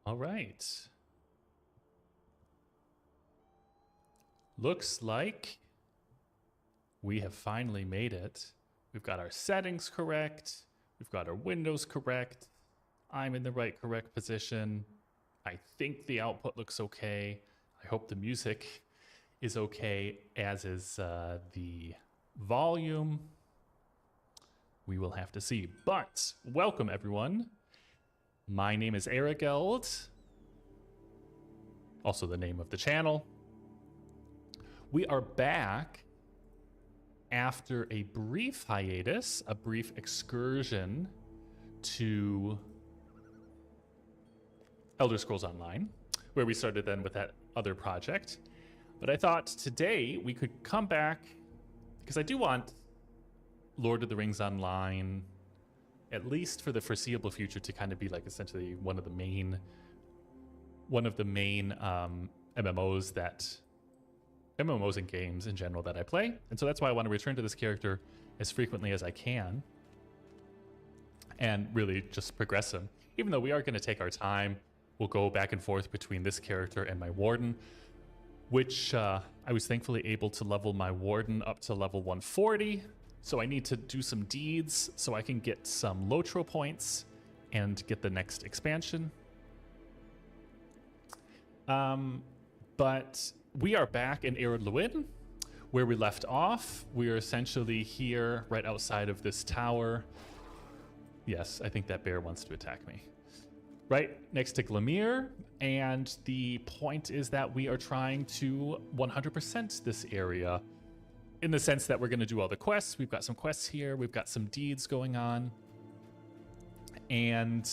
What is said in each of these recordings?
All right. Looks like we have finally made it. We've got our settings correct. We've got our windows correct. I'm in the correct position. I think the output looks okay. I hope the music is okay, as is the volume. We will have to see. But welcome, everyone. My name is Ered, also the name of the channel. We are back after a brief hiatus, a brief excursion to Elder Scrolls Online, where we started then with that other project. But I thought today we could come back, because I do want Lord of the Rings Online, at least for the foreseeable future, to kind of be like essentially one of the main MMOs and games in general that I play. And so that's why I want to return to this character as frequently as I can and really just progress him. Even though we are going to take our time, we'll go back and forth between this character and my Warden, which I was thankfully able to level my Warden up to level 140. So I need to do some deeds so I can get some Lotro points and get the next expansion. But we are back in Ered Luin, where we left off. We are essentially here right outside of this tower. Yes, I think that bear wants to attack me. Right next to Glamir, and the point is that we are trying to 100% this area, in the sense that we're going to do all the quests. We've got some quests here. We've got some deeds going on. And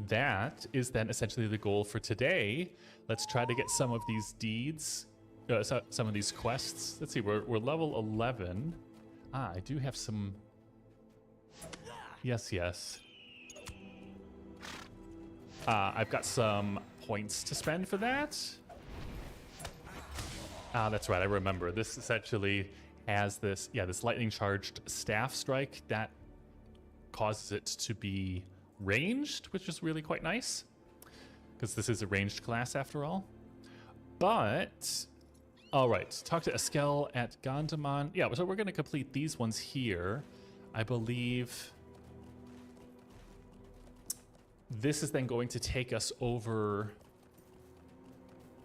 that is then essentially the goal for today. Let's try to get some of these deeds, some of these quests. Let's see, we're level 11. I do have some... Yes. I've got some points to spend for that. That's right, I remember. This essentially has this lightning charged staff strike that causes it to be ranged, which is really quite nice, because this is a ranged class after all. But, all right, talk to Eskel at Gondamon. Yeah, so we're going to complete these ones here. I believe this is then going to take us over...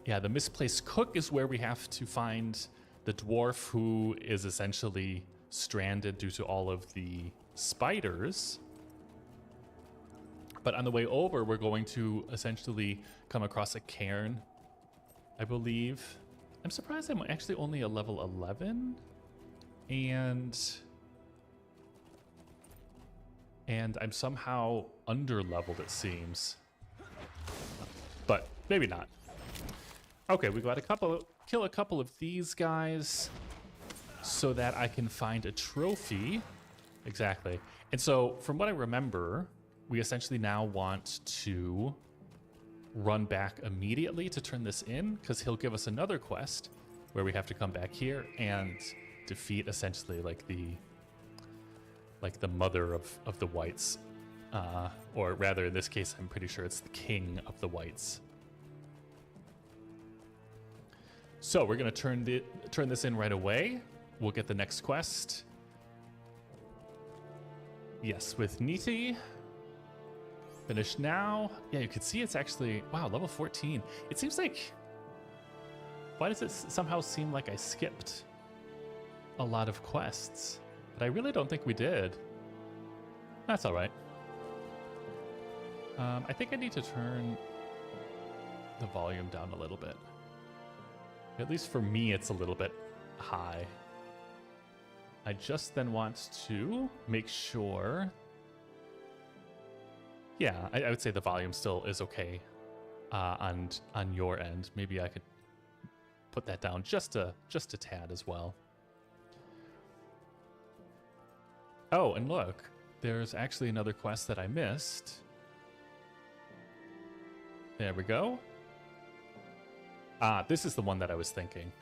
Yeah, the misplaced cook is where we have to find the dwarf who is essentially stranded due to all of the spiders. But on the way over, we're going to essentially come across a cairn, I believe. I'm surprised I'm actually only a level 11. And I'm somehow under-leveled, it seems. But maybe not. Okay, we got kill a couple of these guys so that I can find a trophy. Exactly. And so from what I remember, we essentially now want to run back immediately to turn this in, because he'll give us another quest where we have to come back here and defeat essentially like the mother of the whites, or rather in this case I'm pretty sure it's the king of the whites. So we're going to turn this in right away. We'll get the next quest. Yes, with Niti. Finished now. Yeah, you can see it's actually... Wow, level 14. It seems like... Why does it somehow seem like I skipped a lot of quests? But I really don't think we did. That's all right. I think I need to turn the volume down a little bit. At least for me, it's a little bit high. I just then want to make sure... Yeah, I would say the volume still is okay on your end. Maybe I could put that down just a tad as well. Oh, and look, there's actually another quest that I missed. There we go. This is the one that I was thinking.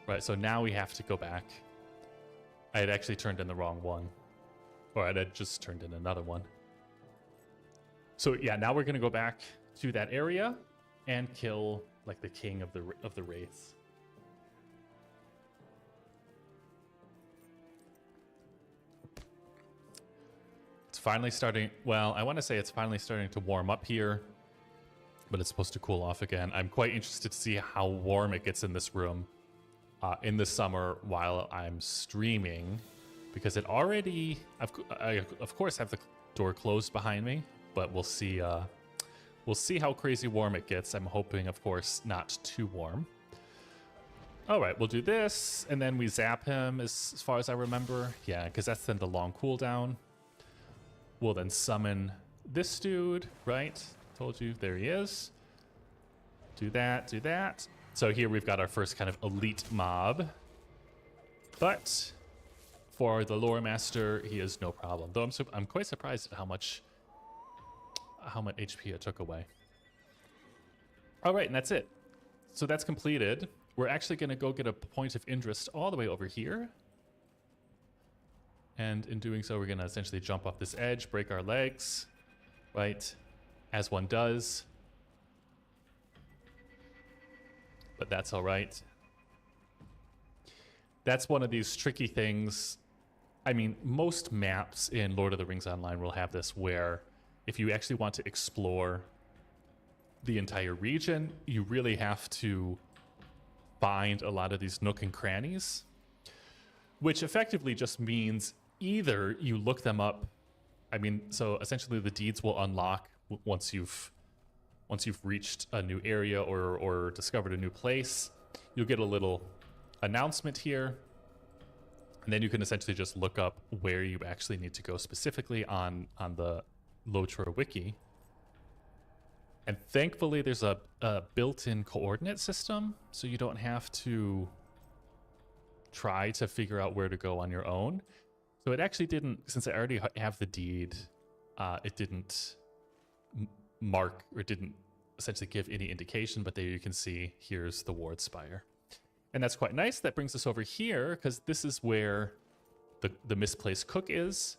Right, so now we have to go back. I had actually turned in the wrong one. Or I had just turned in another one. So yeah, now we're going to go back to that area and kill like the king of the wraiths. It's finally starting. Well, I want to say it's finally starting to warm up here, but it's supposed to cool off again. I'm quite interested to see how warm it gets in this room in the summer while I'm streaming, because it already, I of course have the door closed behind me, but we'll see how crazy warm it gets. I'm hoping, of course, not too warm. All right, we'll do this, and then we zap him as far as I remember. Yeah, because that's then the long cooldown. We'll then summon this dude, right? Told you, there he is. Do that, do that. So here we've got our first kind of elite mob. But for the Loremaster, he is no problem. Though I'm quite surprised at how much HP it took away. All right, and that's it. So that's completed. We're actually going to go get a point of interest all the way over here. And in doing so, we're going to essentially jump off this edge, break our legs, right? As one does. But that's all right. That's one of these tricky things. I mean, most maps in Lord of the Rings Online will have this, where if you actually want to explore the entire region, you really have to find a lot of these nook and crannies, which effectively just means either you look them up. I mean, so essentially the deeds will unlock once you've reached a new area or discovered a new place. You'll get a little announcement here, and then you can essentially just look up where you actually need to go specifically on the Lotro wiki. And thankfully there's a built-in coordinate system, so you don't have to try to figure out where to go on your own. So it actually didn't, since I already have the deed, it didn't mark, or didn't essentially give any indication, but there you can see here's the Ward Spire. And that's quite nice. That brings us over here, because this is where the misplaced cook is,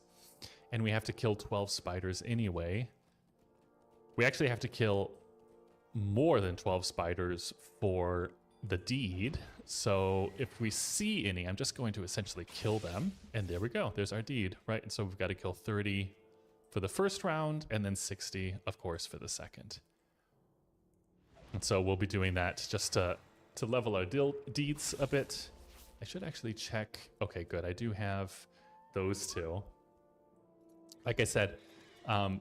and we have to kill 12 spiders anyway. We actually have to kill more than 12 spiders for the deed, so if we see any, I'm just going to essentially kill them, and there we go, there's our deed, right? And so we've got to kill 30 for the first round, and then 60, of course, for the second. And so we'll be doing that just to level our deeds a bit. I should actually check. Okay, good. I do have those two. Like I said,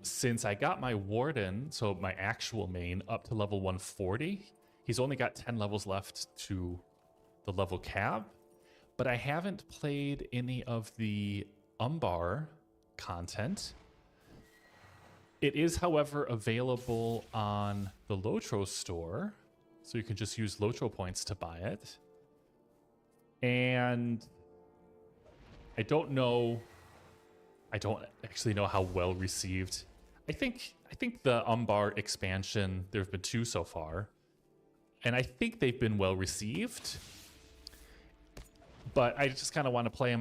since I got my Warden, so my actual main, up to level 140, he's only got 10 levels left to the level cap, but I haven't played any of the Umbar content. It is, however, available on the Lotro store, so you can just use Lotro points to buy it. And I don't actually know how well received. I think the Umbar expansion, there have been 2 so far, and I think they've been well received. But I just kind of want to play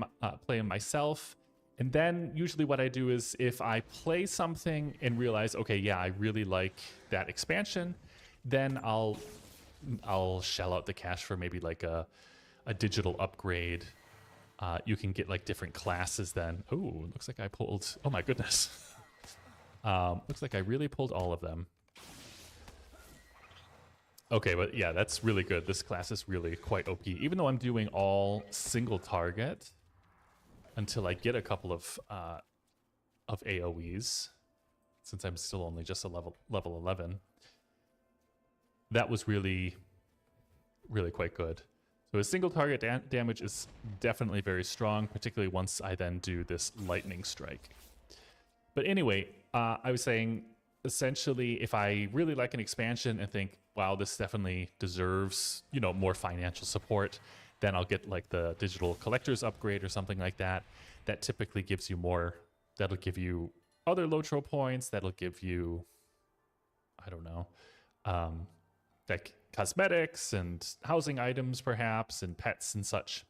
them myself. And then usually what I do is, if I play something and realize, okay, yeah, I really like that expansion, then I'll shell out the cash for maybe like a digital upgrade. You can get like different classes then. Oh, looks like I pulled, oh my goodness. Looks like I really pulled all of them. Okay, but yeah, that's really good. This class is really quite OP, even though I'm doing all single target until I get a couple of AoEs, since I'm still only just a level 11. That was really, really quite good. So his single target damage is definitely very strong, particularly once I then do this lightning strike. But anyway, I was saying, essentially, if I really like an expansion and think, wow, this definitely deserves, you know, more financial support, then I'll get like the digital collector's upgrade or something like that. That typically gives you more. That'll give you other Lotro points. That'll give you, I don't know, like cosmetics and housing items perhaps, and pets and such.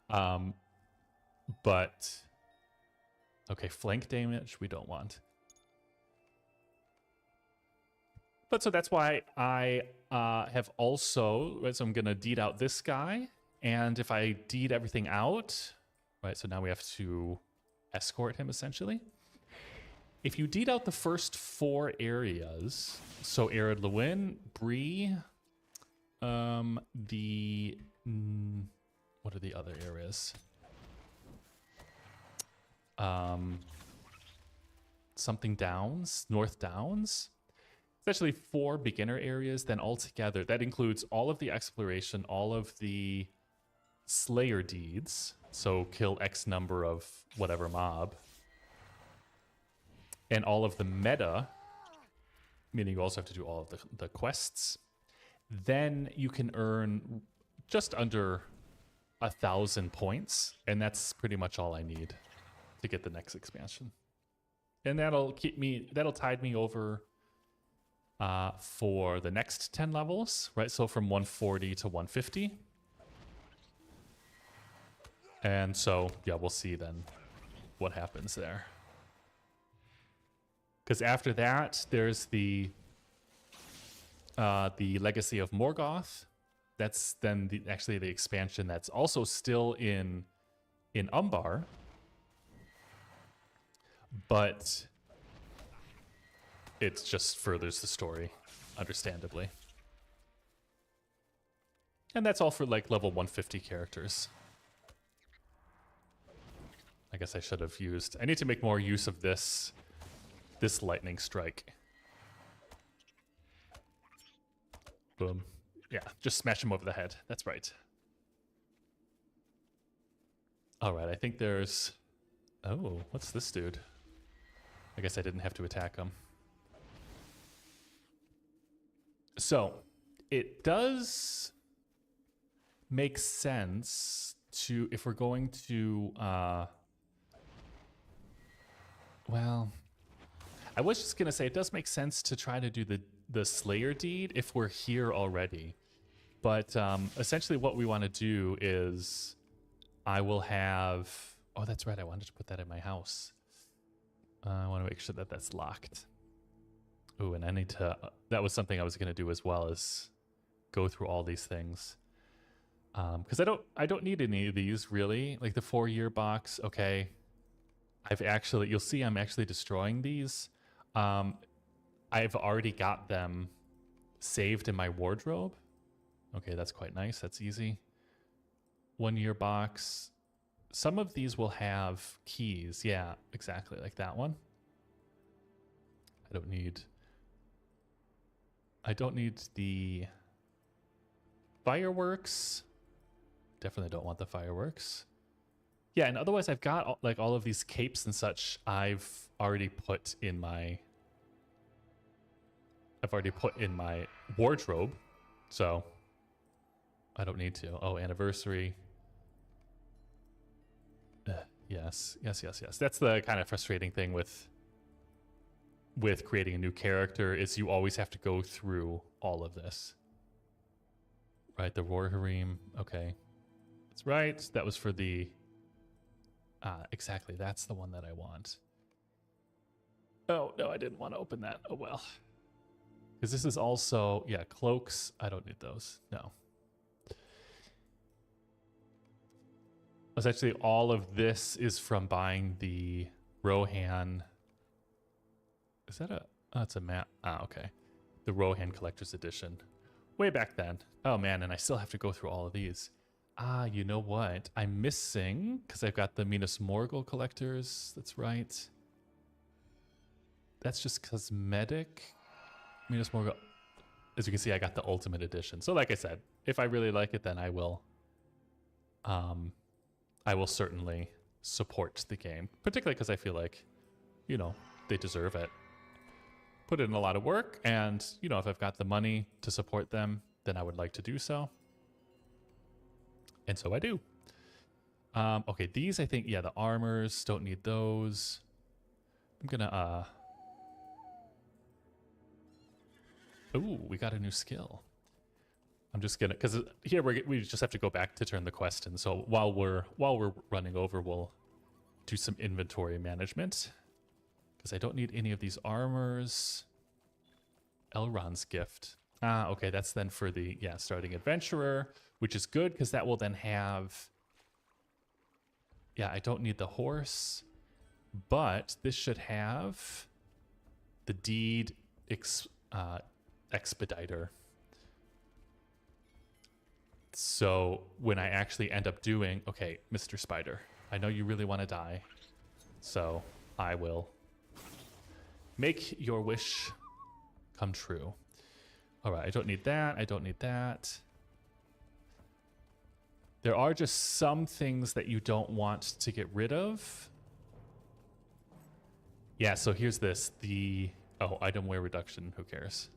But okay, flank damage we don't want. But so that's why I have also, right, so I'm going to deed out this guy. And if I deed everything out, right, so now we have to escort him essentially. If you deed out the first 4 areas, so Ered Luin, Bree, what are the other areas? Something Downs, North Downs. It's actually 4 beginner areas. Then altogether, that includes all of the exploration, all of the Slayer deeds. So kill X number of whatever mob. And all of the meta, meaning you also have to do all of the quests. Then you can earn just under 1,000 points. And that's pretty much all I need to get the next expansion. And that'll tide me over for the next 10 levels, right? So from 140 to 150. And so, yeah, we'll see then what happens there. Because after that, there's the Legacy of Morgoth. That's then actually the expansion that's also still in Umbar. But it just furthers the story, understandably. And that's all for like level 150 characters. I guess I should have used... I need to make more use of this lightning strike. Boom. Yeah, just smash him over the head. That's right. All right, I think there's... Oh, what's this dude? I guess I didn't have to attack him. So, it does make sense to, if we're going to, well, I was just going to say it does make sense to try to do the Slayer deed if we're here already. But essentially what we want to do is I will have... Oh, that's right. I wanted to put that in my house. I want to make sure that that's locked. Ooh, and I need to... that was something I was going to do as well, is go through all these things. Because I don't need any of these, really. Like the 4-year box, okay. I've actually... You'll see I'm actually destroying these. I've already got them saved in my wardrobe. Okay, that's quite nice. That's easy. 1-year box... Some of these will have keys. Yeah, exactly. Like that one. I don't need the fireworks. Definitely don't want the fireworks. Yeah, and otherwise I've got like all of these capes and such I've already put in my wardrobe. So I don't need to. Oh, anniversary. Yes. That's the kind of frustrating thing with creating a new character is you always have to go through all of this. Right, the Roar Harem. Okay. That's right. That was for the... exactly. That's the one that I want. Oh, no, I didn't want to open that. Oh, well. Because this is also... Yeah, cloaks. I don't need those. No. Essentially, all of this is from buying the Rohan. Is that a... Oh, it's a map. Ah, okay. The Rohan Collector's Edition. Way back then. Oh, man, and I still have to go through all of these. Ah, you know what? I'm missing, because I've got the Minas Morgul Collectors. That's right. That's just cosmetic. Minas Morgul. As you can see, I got the Ultimate Edition. So like I said, if I really like it, then I will certainly support the game, particularly because I feel like, you know, they deserve it. Put in a lot of work, and, you know, if I've got the money to support them, then I would like to do so. And so I do. Okay, these I think, yeah, the armors, don't need those. I'm gonna, ooh, we got a new skill. I'm just gonna, because here we just have to go back to turn the quest in. So while we're running over, we'll do some inventory management, because I don't need any of these armors. Elrond's gift. Ah, okay, that's then for the, yeah, starting adventurer, which is good because that will then have, yeah, I don't need the horse, but this should have the deed expediter. So when I actually end up doing, okay, Mr. Spider, I know you really want to die, so I will make your wish come true. All right, I don't need that. I don't need that. There are just some things that you don't want to get rid of. Yeah, so here's this. The, oh, item wear reduction. Who cares?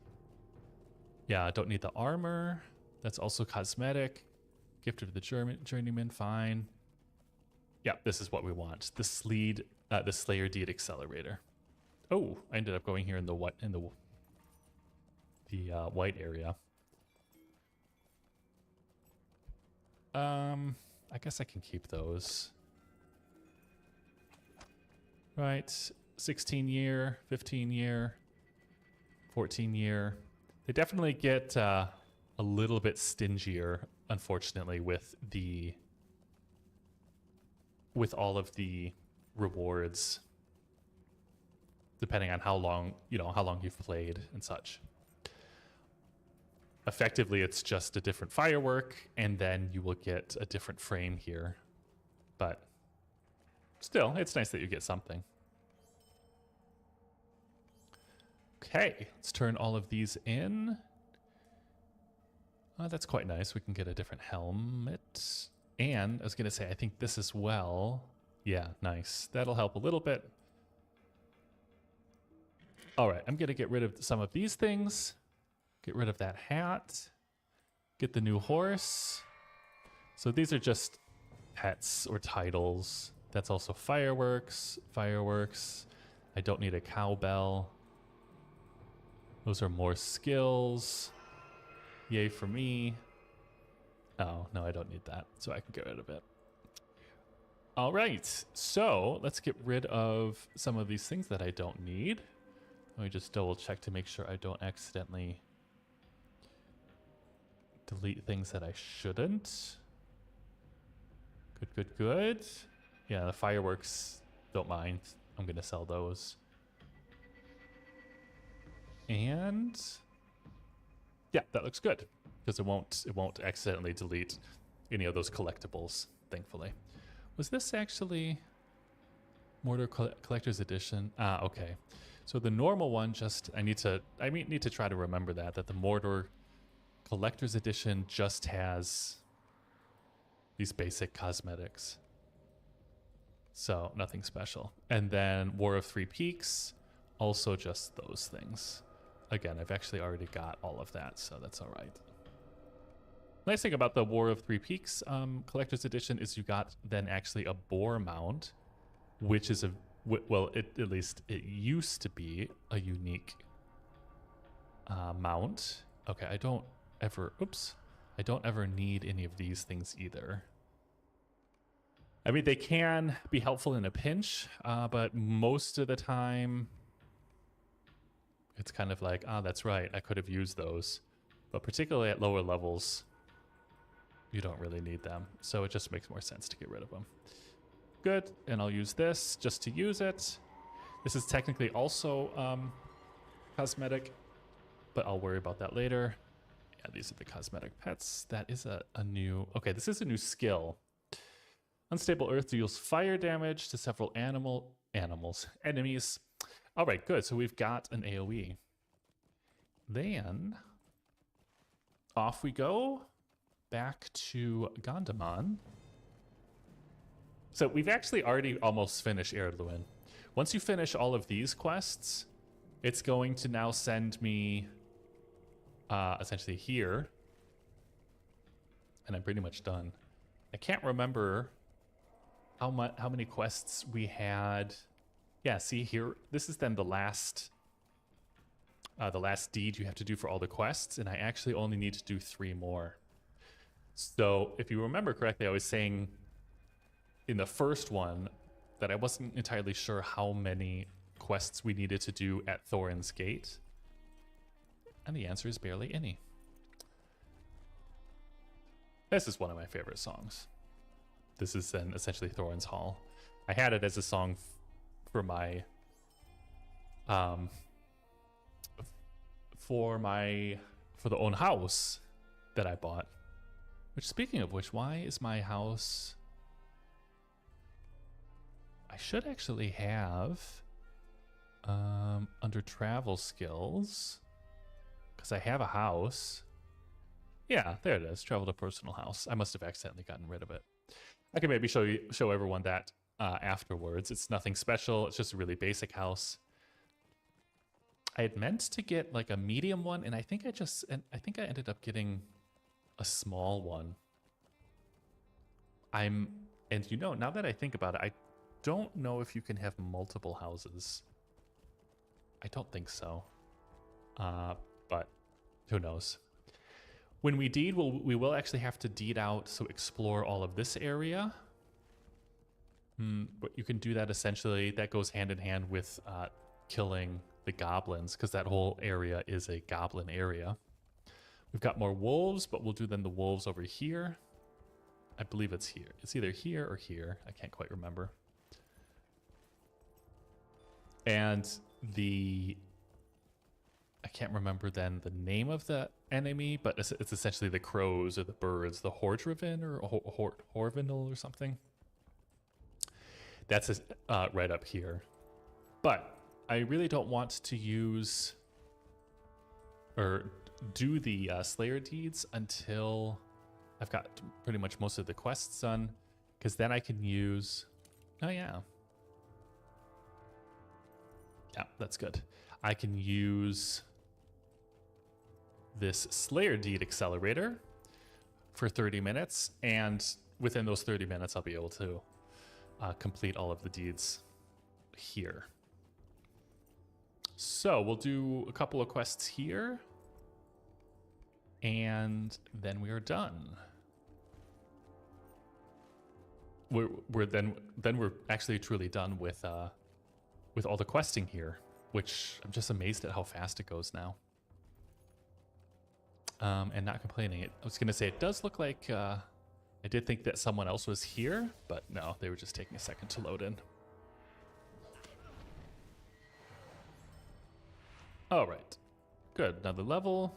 Yeah, I don't need the armor. That's also cosmetic. Gift of the journeyman, fine. Yeah, this is what we want. The Slayer Deed Accelerator. Oh, I ended up going here in the white white area. I guess I can keep those. Right, 16 year, 15 year, 14 year. They definitely get a little bit stingier, unfortunately, with all of the rewards, depending on how long you've played and such. Effectively, it's just a different firework, and then you will get a different frame here. But still, it's nice that you get something. Okay, let's turn all of these in. That's quite nice. We can get a different helmet. And I was going to say, I think this as well. Yeah, nice. That'll help a little bit. All right, I'm going to get rid of some of these things. Get rid of that hat. Get the new horse. So these are just pets or titles. That's also fireworks. Fireworks. I don't need a cowbell. Those are more skills. Yay for me. Oh, no, I don't need that. So I can get rid of it. All right. So let's get rid of some of these things that I don't need. Let me just double check to make sure I don't accidentally delete things that I shouldn't. Good, good, good. Yeah, the fireworks, don't mind. I'm going to sell those. And yeah, that looks good because it won't accidentally delete any of those collectibles, thankfully. Was this actually Mordor Collector's Edition? Ah, okay. So the normal one I need to try to remember that the Mordor Collector's Edition just has these basic cosmetics. So nothing special. And then War of Three Peaks, also just those things. Again, I've actually already got all of that, so that's all right. Nice thing about the War of Three Peaks Collector's Edition is you got then actually a boar mount, which is at least it used to be a unique mount. Okay, I don't ever need any of these things either. I mean, they can be helpful in a pinch, but most of the time, it's kind of like, that's right, I could have used those. But particularly at lower levels, you don't really need them. So it just makes more sense to get rid of them. Good, and I'll use this just to use it. This is technically also cosmetic, but I'll worry about that later. Yeah, these are the cosmetic pets. That is a new... Okay, this is a new skill. Unstable Earth deals fire damage to several enemies. All right, good. So we've got an AoE. Then off we go back to Gondomar. So we've actually already almost finished Ered Luin. Once you finish all of these quests, it's going to now send me essentially here. And I'm pretty much done. I can't remember how many quests we had. Yeah, see here, this is then the last deed you have to do for all the quests, and I actually only need to do 3 more. So if you remember correctly, I was saying in the first one that I wasn't entirely sure how many quests we needed to do at Thorin's Gate. And the answer is barely any. This is one of my favorite songs. This is then essentially Thorin's Hall. I had it as a song for my for the own house that I bought. Which, speaking of which, why is my house? I should actually have under travel skills, because I have a house. Yeah, there it is. Travel to personal house. I must have accidentally gotten rid of it. I can maybe show everyone that afterwards. It's nothing special. It's just a really basic house. I had meant to get like a medium one, and I think I ended up getting a small one. And you know, now that I think about it, I don't know if you can have multiple houses. I don't think so. But who knows? When we deed, we will actually have to deed out, so explore all of this area. But you can do that essentially. That goes hand in hand with killing the goblins, because that whole area is a goblin area. We've got more wolves, but we'll do then the wolves over here. I believe it's here. It's either here or here. I can't quite remember. And I can't remember then the name of the enemy, but it's essentially the crows or the birds, the Hordriven or Horvinal or something. That's right up here. But I really don't want to use or do the Slayer deeds until I've got pretty much most of the quests done, because then I can use... Oh, yeah. Yeah, that's good. I can use this Slayer Deed Accelerator for 30 minutes, and within those 30 minutes, I'll be able to complete all of the deeds here. So we'll do a couple of quests here, and then we are done. We're actually truly done with all the questing here, which I'm just amazed at how fast it goes now. And not complaining. I was gonna say it does look like I did think that someone else was here, but no, they were just taking a second to load in. All right, good. Another level.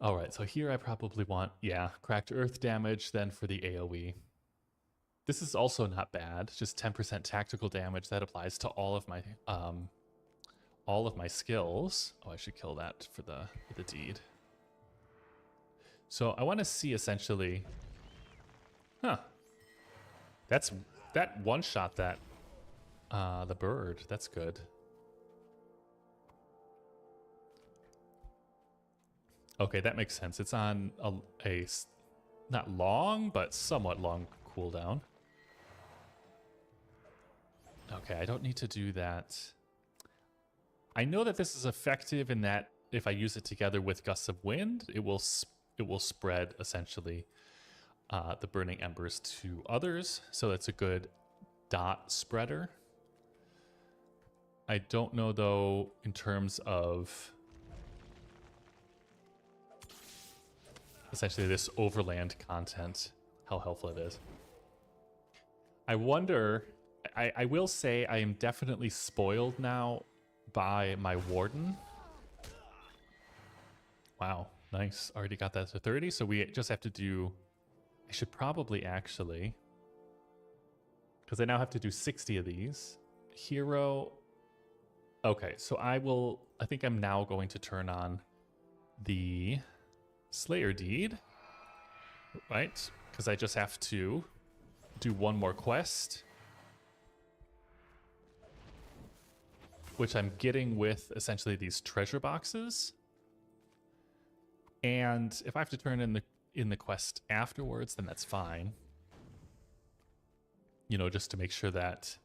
All right, so here I probably want, yeah, cracked earth damage then for the AoE. This is also not bad, just 10% tactical damage. That applies to all of my skills. Oh, I should kill that for the deed. So I want to see essentially, that one shot that the bird. That's good. Okay, that makes sense. It's on a not long, but somewhat long cooldown. Okay, I don't need to do that. I know that this is effective in that if I use it together with gusts of wind, it will spread essentially the burning embers to others. So that's a good dot spreader. I don't know though in terms of essentially this overland content, how helpful it is. I wonder, I will say I am definitely spoiled now by my warden. Wow, nice. Already got that to 30, so we just have to do, I should probably actually, because I now have to do 60 of these. Hero, okay, so I think I'm now going to turn on the Slayer Deed, right? Because I just have to do one more quest, which I'm getting with essentially these treasure boxes. And if I have to turn in the quest afterwards, then that's fine. You know, just to make sure that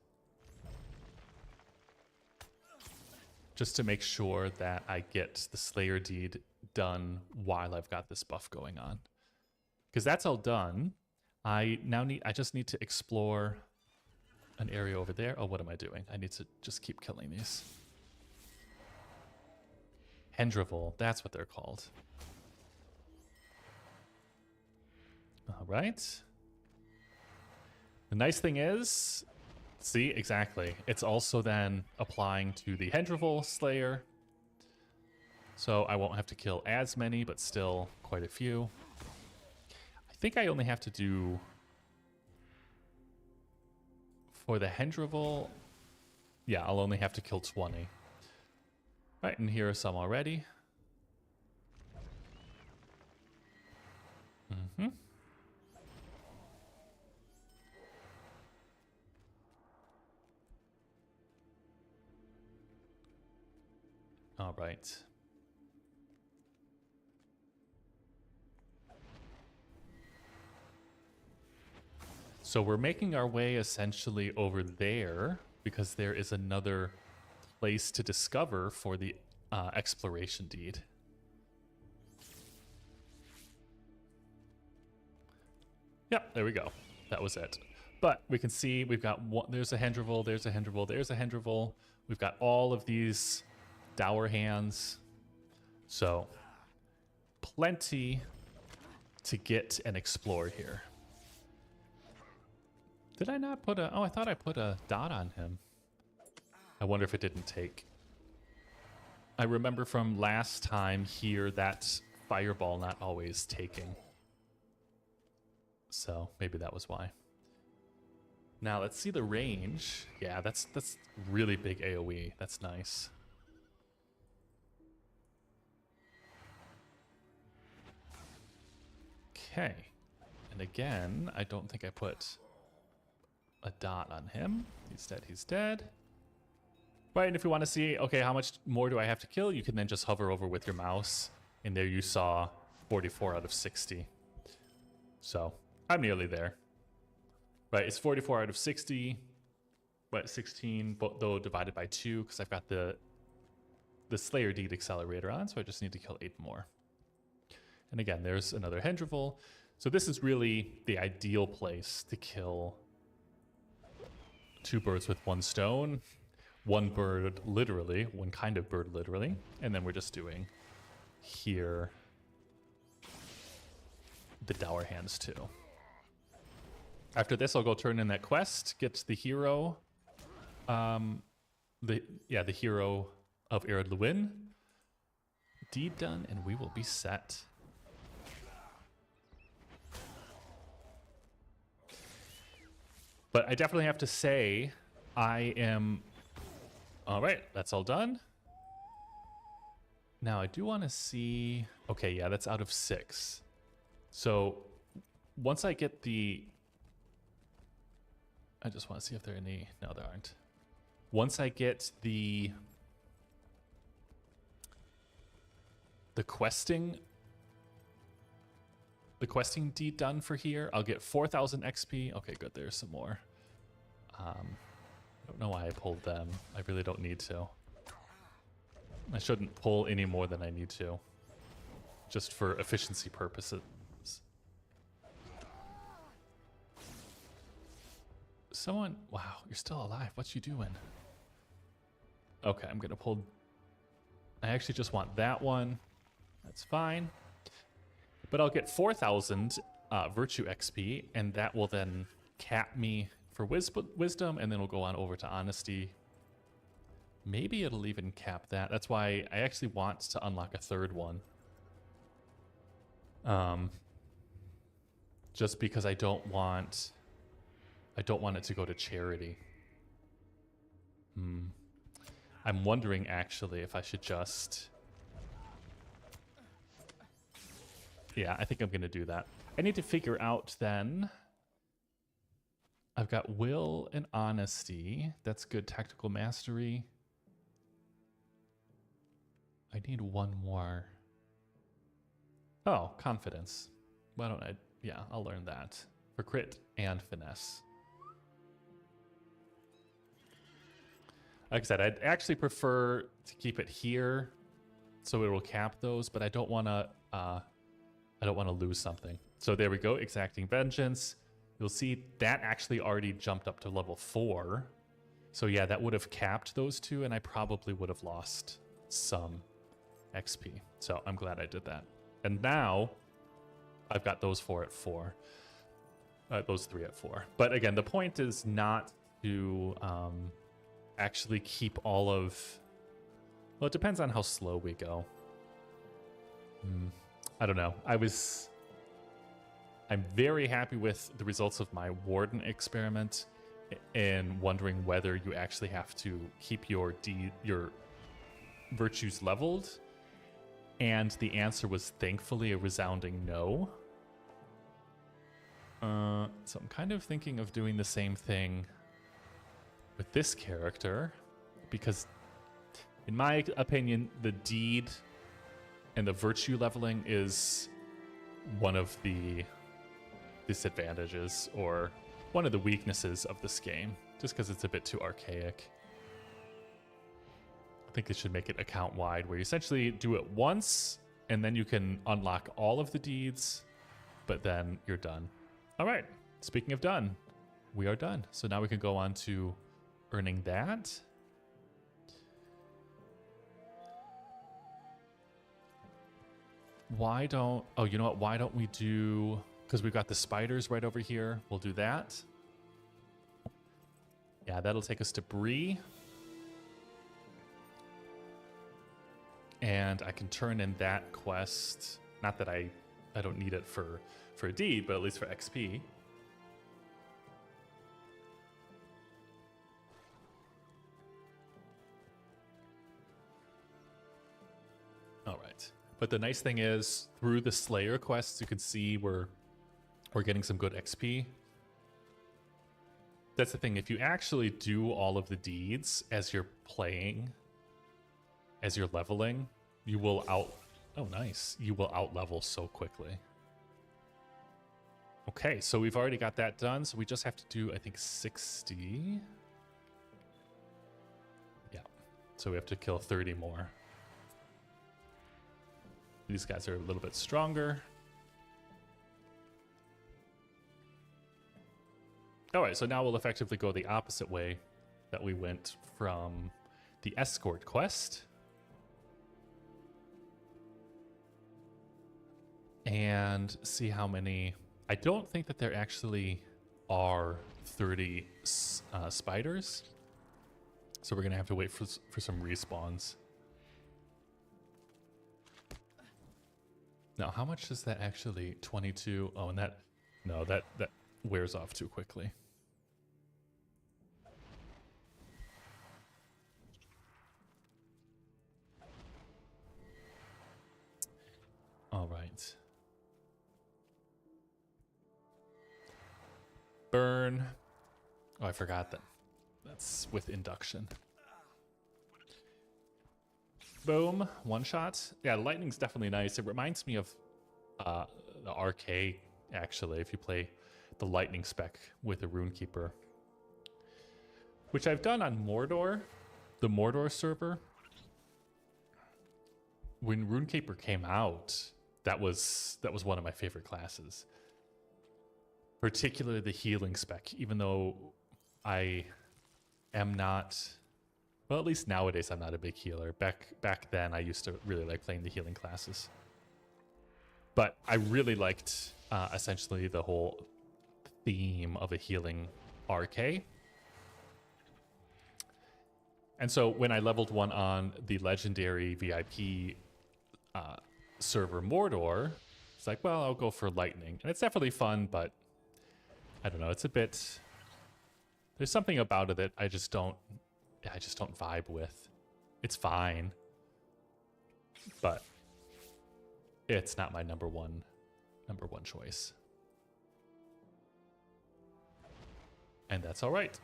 I get the Slayer Deed done while I've got this buff going on. Because that's all done. I just need to explore an area over there. Oh, what am I doing? I need to just keep killing these. Hendrivel, that's what they're called. All right. The nice thing is, see, exactly. It's also then applying to the Hendrivel Slayer. So I won't have to kill as many, but still quite a few. I think I only have to do... For the Hendrivel, yeah, I'll only have to kill 20. Right, and here are some already. Mm-hmm. All right. So we're making our way essentially over there because there is another place to discover for the exploration deed. Yep, there we go. That was it. But we can see we've got one, there's a Hendrivel, there's a Hendrivel, there's a Hendrivel. We've got all of these dour hands. So plenty to get and explore here. Did I not put a... Oh, I thought I put a dot on him. I wonder if it didn't take. I remember from last time here that fireball not always taking. So maybe that was why. Now let's see the range. Yeah, that's really big AoE. That's nice. Okay. And again, I don't think I put a dot on him. He's dead, he's dead. Right, and if you want to see, okay, how much more do I have to kill, you can then just hover over with your mouse. And there you saw 44 out of 60. So, I'm nearly there. Right, it's 44 out of 60. But 16, though divided by 2, because I've got the Slayer Deed Accelerator on, so I just need to kill 8 more. And again, there's another Hendrivel. So this is really the ideal place to kill 2 birds with 1 stone. 1 bird literally, 1 kind of bird literally. And then we're just doing here the dour hands too. After this, I'll go turn in that quest, get the hero, the hero of Ered Luin deed done, and we will be set. But I definitely have to say, I am... All right, that's all done. Now, I do want to see... Okay, yeah, that's out of 6. So, once I get the... I just want to see if there are any... No, there aren't. Once I get the questing deed done for here, I'll get 4,000 XP. Okay, good. There's some more. I don't know why I pulled them. I really don't need to. I shouldn't pull any more than I need to, just for efficiency purposes. Someone... Wow, you're still alive. What you doing? Okay, I'm going to pull... I actually just want that one. That's fine. But I'll get 4,000 Virtue XP, and that will then cap me for Wisdom, and then we'll go on over to Honesty. Maybe it'll even cap that. That's why I actually want to unlock a 3rd one. Just because I don't want it to go to charity. I'm wondering actually if I should just... Yeah, I think I'm going to do that. I need to figure out then... I've got Will and Honesty. That's good tactical mastery. I need 1 more. Oh, confidence. Why don't I... Yeah, I'll learn that. For crit and finesse. Like I said, I'd actually prefer to keep it here so it will cap those, but I don't want to lose something. So there we go, Exacting Vengeance. You'll see that actually already jumped up to level 4. So yeah, that would have capped those 2, and I probably would have lost some. XP. So I'm glad I did that. And now I've got those 4 at 4. Those 3 at 4. But again, the point is not to actually keep all of... Well, it depends on how slow we go. I don't know. I'm very happy with the results of my Warden experiment and wondering whether you actually have to keep your virtues leveled. And the answer was thankfully a resounding no. So I'm kind of thinking of doing the same thing with this character, because in my opinion, the deed and the virtue leveling is one of the disadvantages or one of the weaknesses of this game, just because it's a bit too archaic. I think they should make it account wide, where you essentially do it once and then you can unlock all of the deeds, but then you're done. All right, speaking of done, we are done. So now we can go on to earning that. Why don't, oh, you know what? Why don't we do, because we've got the spiders right over here. We'll do that. Yeah, that'll take us to Bree. And I can turn in that quest. Not that I don't need it for a deed, but at least for XP. All right. But the nice thing is, through the Slayer quests, you can see we're getting some good XP. That's the thing. If you actually do all of the deeds as you're playing, as you're leveling, you will you will out level so quickly. Okay, so we've already got that done. So we just have to do, I think, 60. Yeah. So we have to kill 30 more. These guys are a little bit stronger. All right, so now we'll effectively go the opposite way that we went from the escort quest. And see how many... I don't think that there actually are 30 spiders. So we're going to have to wait for some respawns. Now, how much does that actually... 22... Oh, and that... No, that wears off too quickly. All right. Burn. Oh, I forgot that. That's with induction. Boom. One shot. Yeah, lightning's definitely nice. It reminds me of the RK, actually, if you play the lightning spec with a Runekeeper. Which I've done on Mordor, the Mordor server. When Runekeeper came out, that was one of my favorite classes. Particularly the healing spec, even though I am not, well, at least nowadays I'm not a big healer. Back then I used to really like playing the healing classes. But I really liked essentially the whole theme of a healing RK. And so when I leveled one on the legendary VIP server Mordor, it's like, well, I'll go for lightning. And it's definitely fun, but I don't know, it's a bit, there's something about it that I just don't vibe with. It's fine, but it's not my number one choice. And that's all right.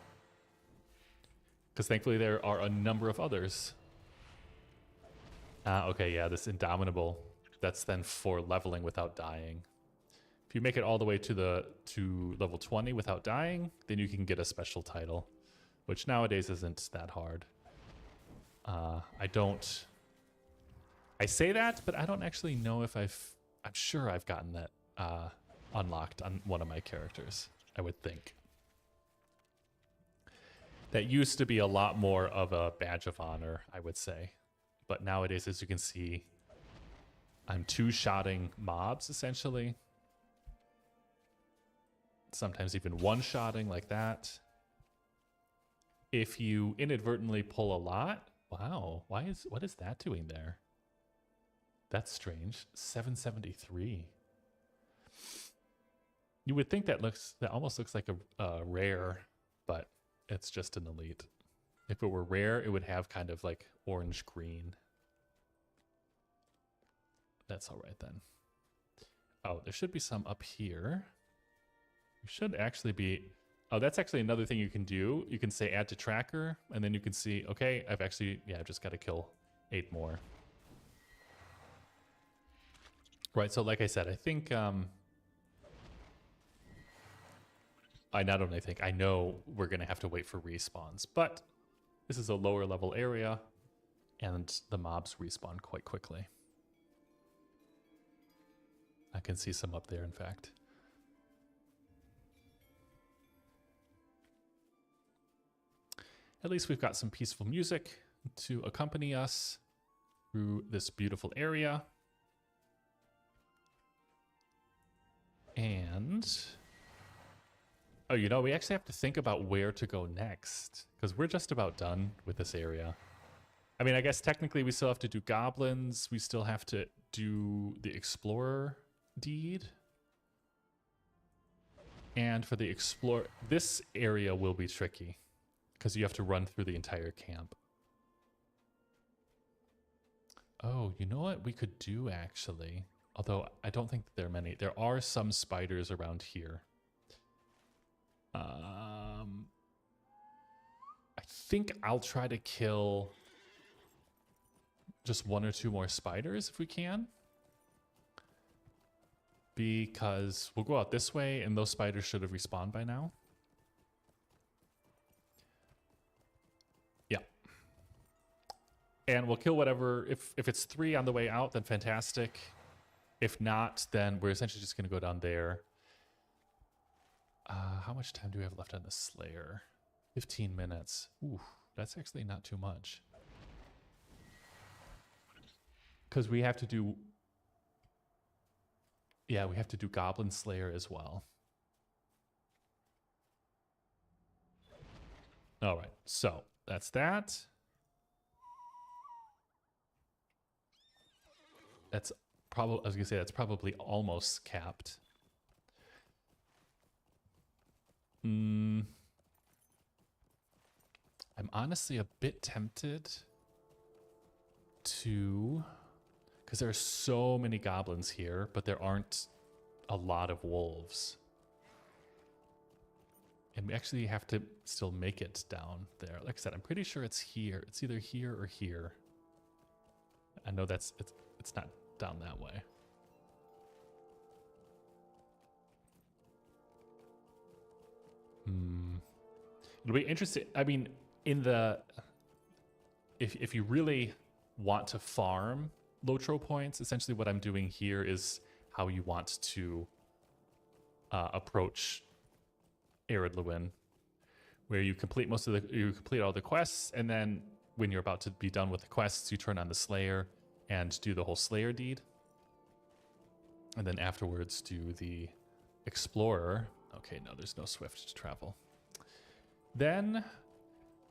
Because thankfully there are a number of others. Okay, yeah, this Indomitable, that's then for leveling without dying. If you make it all the way to level 20 without dying, then you can get a special title, which nowadays isn't that hard. I say that, but I don't actually know if I'm sure I've gotten that unlocked on one of my characters, I would think. That used to be a lot more of a badge of honor, I would say. But nowadays, as you can see, I'm two-shotting mobs, essentially. Sometimes even one-shotting like that. If you inadvertently pull a lot, wow, what is that doing there? That's strange. 773. You would think that almost looks like a rare, but it's just an elite. If it were rare, it would have kind of like orange green. That's all right then. Oh, there should be some up here. You should actually be... Oh, that's actually another thing you can do. You can say add to tracker, and then you can see, okay, I've just got to kill 8 more. Right, so like I said, I think... I know we're going to have to wait for respawns, but this is a lower level area, and the mobs respawn quite quickly. I can see some up there, in fact. At least we've got some peaceful music to accompany us through this beautiful area. And... oh, you know, we actually have to think about where to go next, because we're just about done with this area. I mean, I guess technically we still have to do goblins. We still have to do the explorer deed. And for the explorer, this area will be tricky, because you have to run through the entire camp. Oh, you know what we could do, actually? Although, I don't think that there are many. There are some spiders around here. I think I'll try to kill just 1 or 2 more spiders if we can. Because we'll go out this way, and those spiders should have respawned by now. Yeah. And we'll kill whatever. If it's 3 on the way out, then fantastic. If not, then we're essentially just going to go down there. How much time do we have left on the Slayer? 15 minutes. Ooh, that's actually not too much. Because we have to do... yeah, we have to do Goblin Slayer as well. All right, so that's that. That's probably... I was going to say, that's probably almost capped. I'm honestly a bit tempted to, because there are so many goblins here, but there aren't a lot of wolves. And we actually have to still make it down there. Like I said, I'm pretty sure it's here. It's either here or here. I know it's not down that way. It'll be interesting. I mean, if you really want to farm Lotro points, essentially what I'm doing here is how you want to approach Ered Luin, where you complete all the quests, and then when you're about to be done with the quests, you turn on the Slayer and do the whole Slayer deed, and then afterwards do the Explorer. Okay, no, there's no swift travel. Then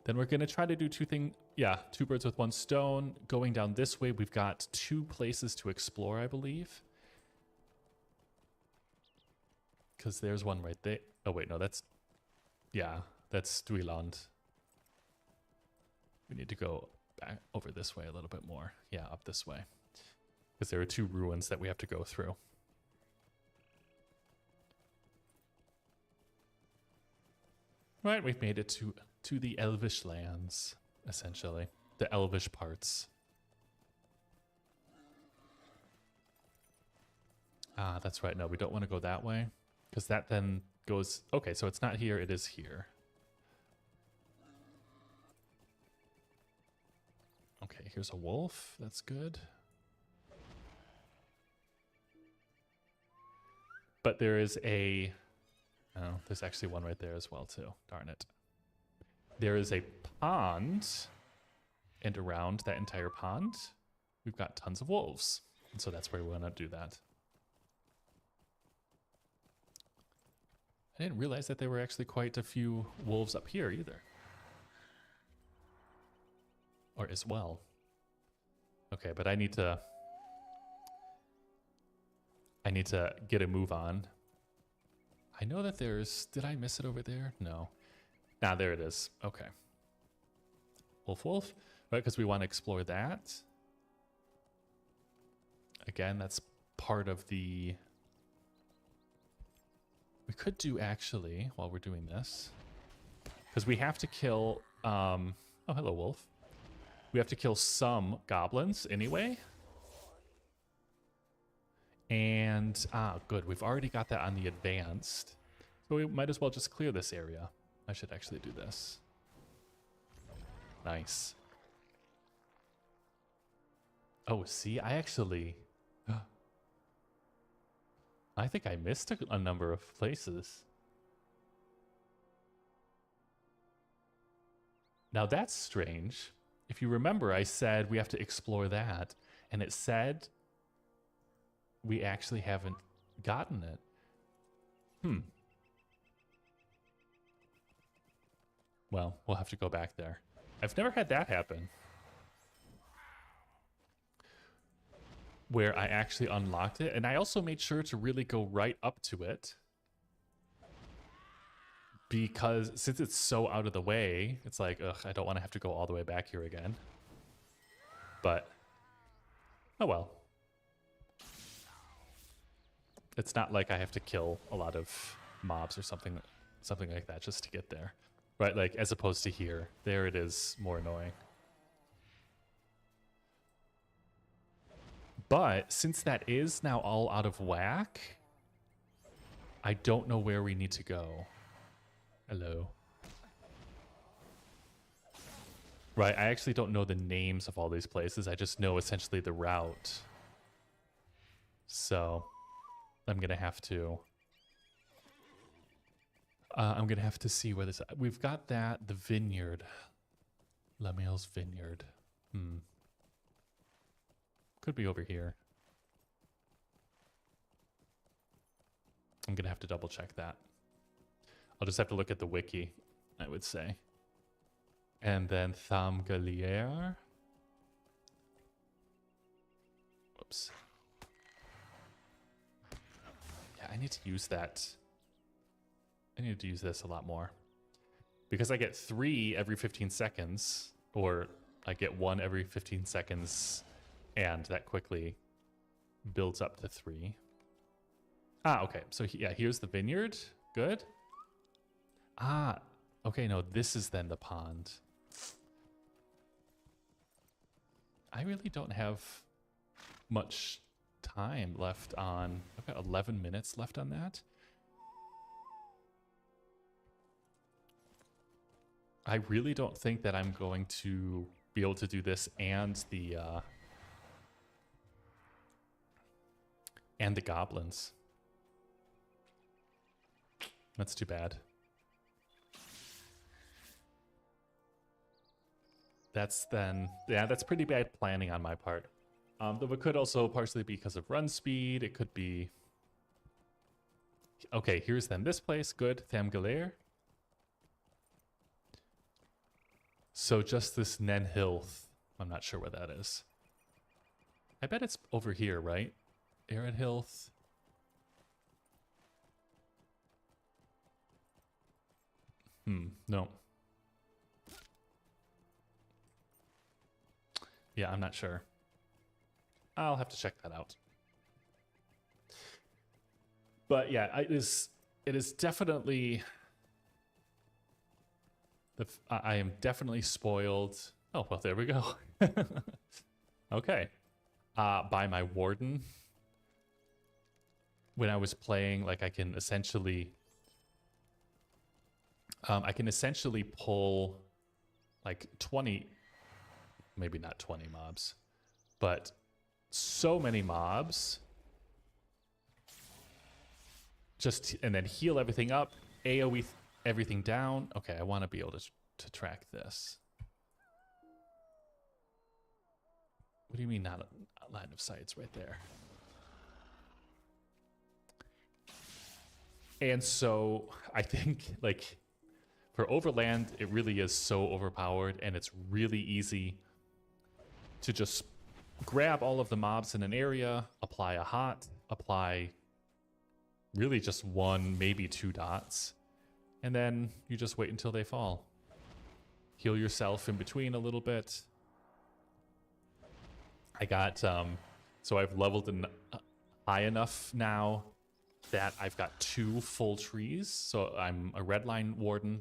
we're gonna try to do 2 birds with 1 stone. Going down this way, we've got 2 places to explore, I believe. Because there's one right there. Oh wait, no, that's Duiland. We need to go back over this way a little bit more. Yeah, up this way. Because there are 2 ruins that we have to go through. Right, we've made it to the Elvish lands, essentially. The Elvish parts. Ah, that's right. No, we don't want to go that way. Because that then goes... okay, so it's not here, it is here. Okay, here's a wolf. That's good. But there is a... oh, there's actually one right there as well, too. Darn it. There is a pond, and around that entire pond, we've got tons of wolves. And so that's where we want to do that. I didn't realize that there were actually quite a few wolves up here either. Or as well. Okay, but I need to get a move on. I know that there's... Did I miss it over there? No. Ah, there it is. Okay. Wolf, wolf. Right, because we want to explore that. Again, that's part of the... We could do, actually, while we're doing this. Because we have to kill... Oh, hello, wolf. We have to kill some goblins anyway. And, good. We've already got that on the advanced. So we might as well just clear this area. I should actually do this. Nice. Oh, see, I actually... I think I missed a number of places. Now that's strange. If you remember, I said we have to explore that. And it said we actually haven't gotten it. Well, we'll have to go back there. I've never had that happen. Where I actually unlocked it. And I also made sure to really go right up to it. Because since it's so out of the way, it's like, ugh, I don't want to have to go all the way back here again. But, oh well. It's not like I have to kill a lot of mobs or something like that just to get there. Right, like, as opposed to here. There it is more annoying. But, since that is now all out of whack, I don't know where we need to go. Hello. Right, I actually don't know the names of all these places. I just know essentially the route. So, I'm gonna have to... I'm gonna have to see where this... We've got that, the vineyard. Lemuel's vineyard. Could be over here. I'm gonna have to double check that. I'll just have to look at the wiki, I would say. And then Thamgalier. Whoops. Yeah, I need to use that. I need to use this a lot more. Because I get 3 every 15 seconds, or I get 1 every 15 seconds, and that quickly builds up to 3. Ah, okay. So, yeah, here's the vineyard. Good. Ah, okay, no, this is then the pond. I really don't have much time left on... I've got 11 minutes left on that. I really don't think that I'm going to be able to do this and the goblins. That's too bad. That's then, yeah, that's pretty bad planning on my part. Though it could also partially be because of run speed. It could be... Okay, here's then this place. Good. Thamgalair. So just this Nenhilth. I'm not sure where that is. I bet it's over here, right? Ered Luin. No. Yeah, I'm not sure. I'll have to check that out. But yeah, it is definitely... I am definitely spoiled. Oh, well, there we go. Okay. By my warden. When I was playing, like, I can essentially pull like 20, maybe not 20 mobs, but so many mobs. Just, and then heal everything up, AoE everything down. Okay, I want to be able to track this. What do you mean not a line of sight? It's right there. And so I think, like, for Overland, it really is so overpowered, and it's really easy to just grab all of the mobs in an area, apply a hot, apply really just 1, maybe 2 dots, and then you just wait until they fall. Heal yourself in between a little bit. I got, so I've leveled high enough now that I've got 2 full trees. So I'm a red line warden,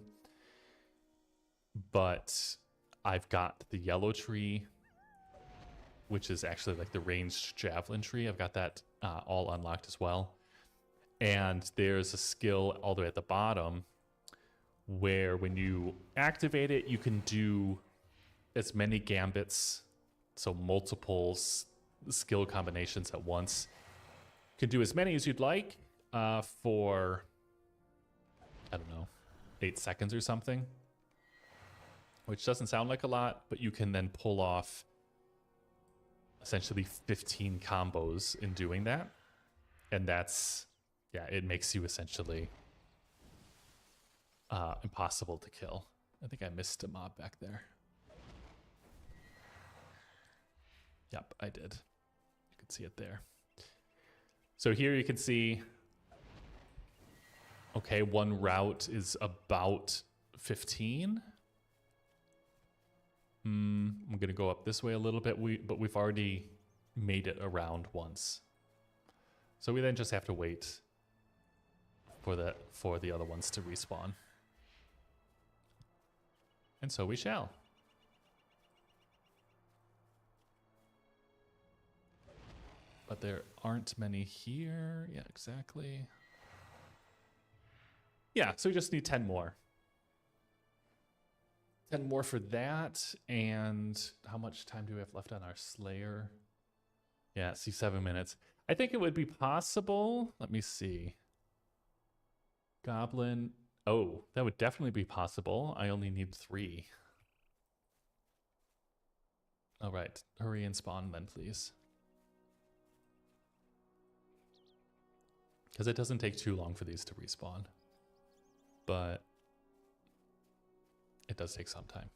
but I've got the yellow tree, which is actually like the ranged javelin tree. I've got that all unlocked as well. And there's a skill all the way at the bottom where when you activate it, you can do as many gambits, so multiple skill combinations at once. You can do as many as you'd like for, I don't know, 8 seconds or something, which doesn't sound like a lot, but you can then pull off essentially 15 combos in doing that. And that's, yeah, it makes you essentially impossible to kill. I think I missed a mob back there. Yep, I did. You can see it there. So here you can see, okay, one route is about 15. I'm going to go up this way a little bit, but we've already made it around once. So we then just have to wait for the other ones to respawn. And so we shall. But there aren't many here. Yeah, exactly. Yeah, so we just need 10 more. 10 more for that. And how much time do we have left on our Slayer? Yeah, see, 7 minutes. I think it would be possible. Let me see. Goblin. Oh, that would definitely be possible. I only need 3. All right, hurry and spawn then, please. Because it doesn't take too long for these to respawn. But it does take some time.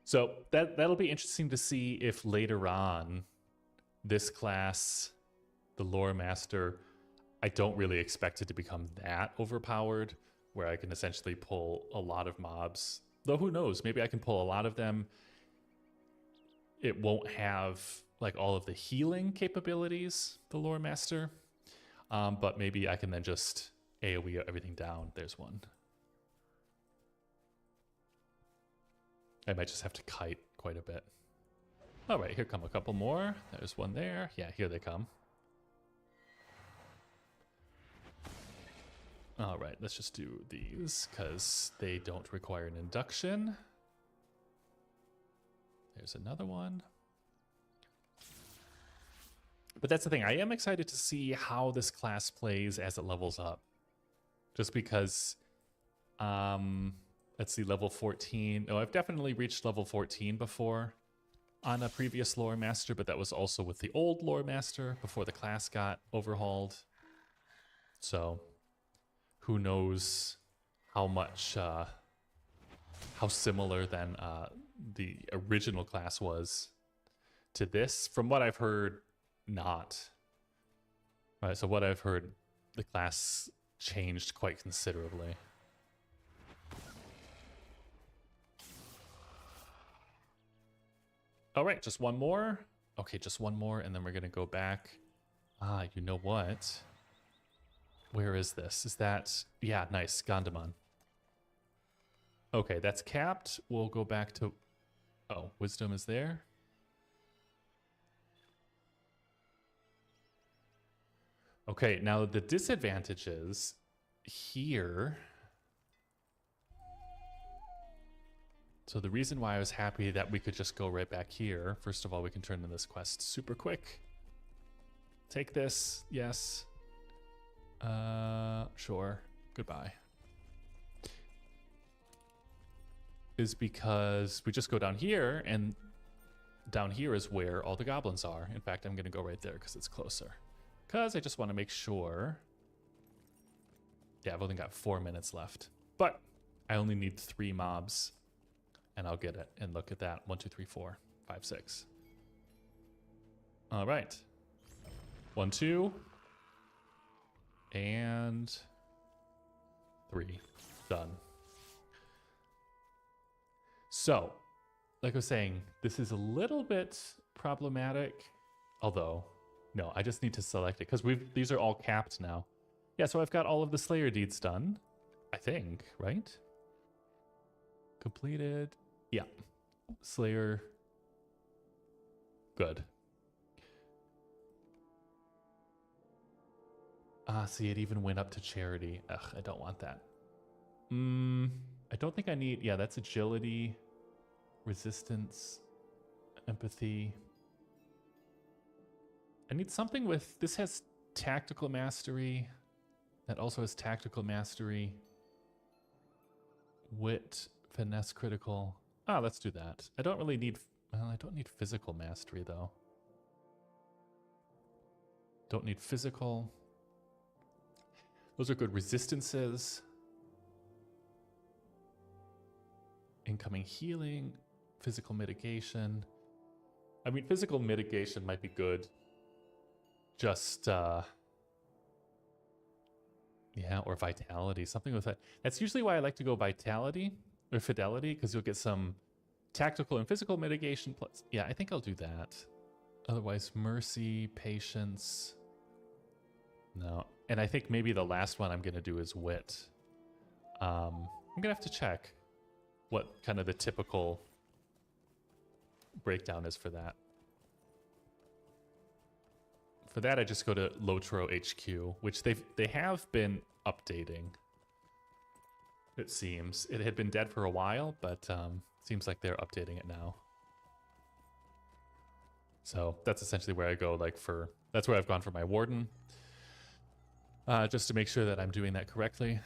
So that'll be interesting to see if later on this class, the Loremaster, I don't really expect it to become that overpowered, where I can essentially pull a lot of mobs. Though who knows, maybe I can pull a lot of them. It won't have like all of the healing capabilities, the Loremaster, but maybe I can then just AoE everything down. There's one. I might just have to kite quite a bit. All right, here come a couple more. There's one there. Yeah, here they come. All right, let's just do these because they don't require an induction. There's another one. But that's the thing. I am excited to see how this class plays as it levels up. Just because, let's see, level 14. No, I've definitely reached level 14 before on a previous Loremaster, but that was also with the old Loremaster before the class got overhauled. So who knows how much, how similar then the original class was to this. From what I've heard, not. All right, so what I've heard, the class changed quite considerably. All right, just one more. Okay, just one more, and then we're gonna go back. Ah, you know what? Where is this? Is that... Yeah, nice, Gondamon. Okay, that's capped. We'll go back to... Oh, Wisdom is there. Okay, now the disadvantages here. So the reason why I was happy that we could just go right back here. First of all, we can turn in this quest super quick. Take this, yes. Sure, goodbye. Is because we just go down here and down here is where all the goblins are. In fact, I'm going to go right there because it's closer. Because I just want to make sure. Yeah, I've only got 4 minutes left. But I only need 3 mobs. And I'll get it. And look at that. 1, 2, 3, 4, 5, 6. All right. 1, 2. And 3. Done. So, like I was saying, this is a little bit problematic. Although, no, I just need to select it because these are all capped now. Yeah, so I've got all of the Slayer deeds done. I think, right? Completed. Yeah. Slayer. Good. See, it even went up to charity. Ugh, I don't want that. I don't think I need... Yeah, that's agility, resistance, empathy. I need something with... This has tactical mastery. That also has tactical mastery. Wit, finesse, critical. Let's do that. I don't really need... Well, I don't need physical mastery, though. Don't need physical. Those are good resistances. Incoming healing, physical mitigation. I mean, physical mitigation might be good. Just, yeah, or vitality, something with that. That's usually why I like to go vitality or fidelity, because you'll get some tactical and physical mitigation plus. Yeah, I think I'll do that. Otherwise, mercy, patience. No. And I think maybe the last one I'm going to do is wit. I'm going to have to check what kind of the typical breakdown is for that. For that, I just go to Lotro HQ, which they have been updating. It seems it had been dead for a while, but seems like they're updating it now. So that's essentially where I go. That's where I've gone for my warden, just to make sure that I'm doing that correctly.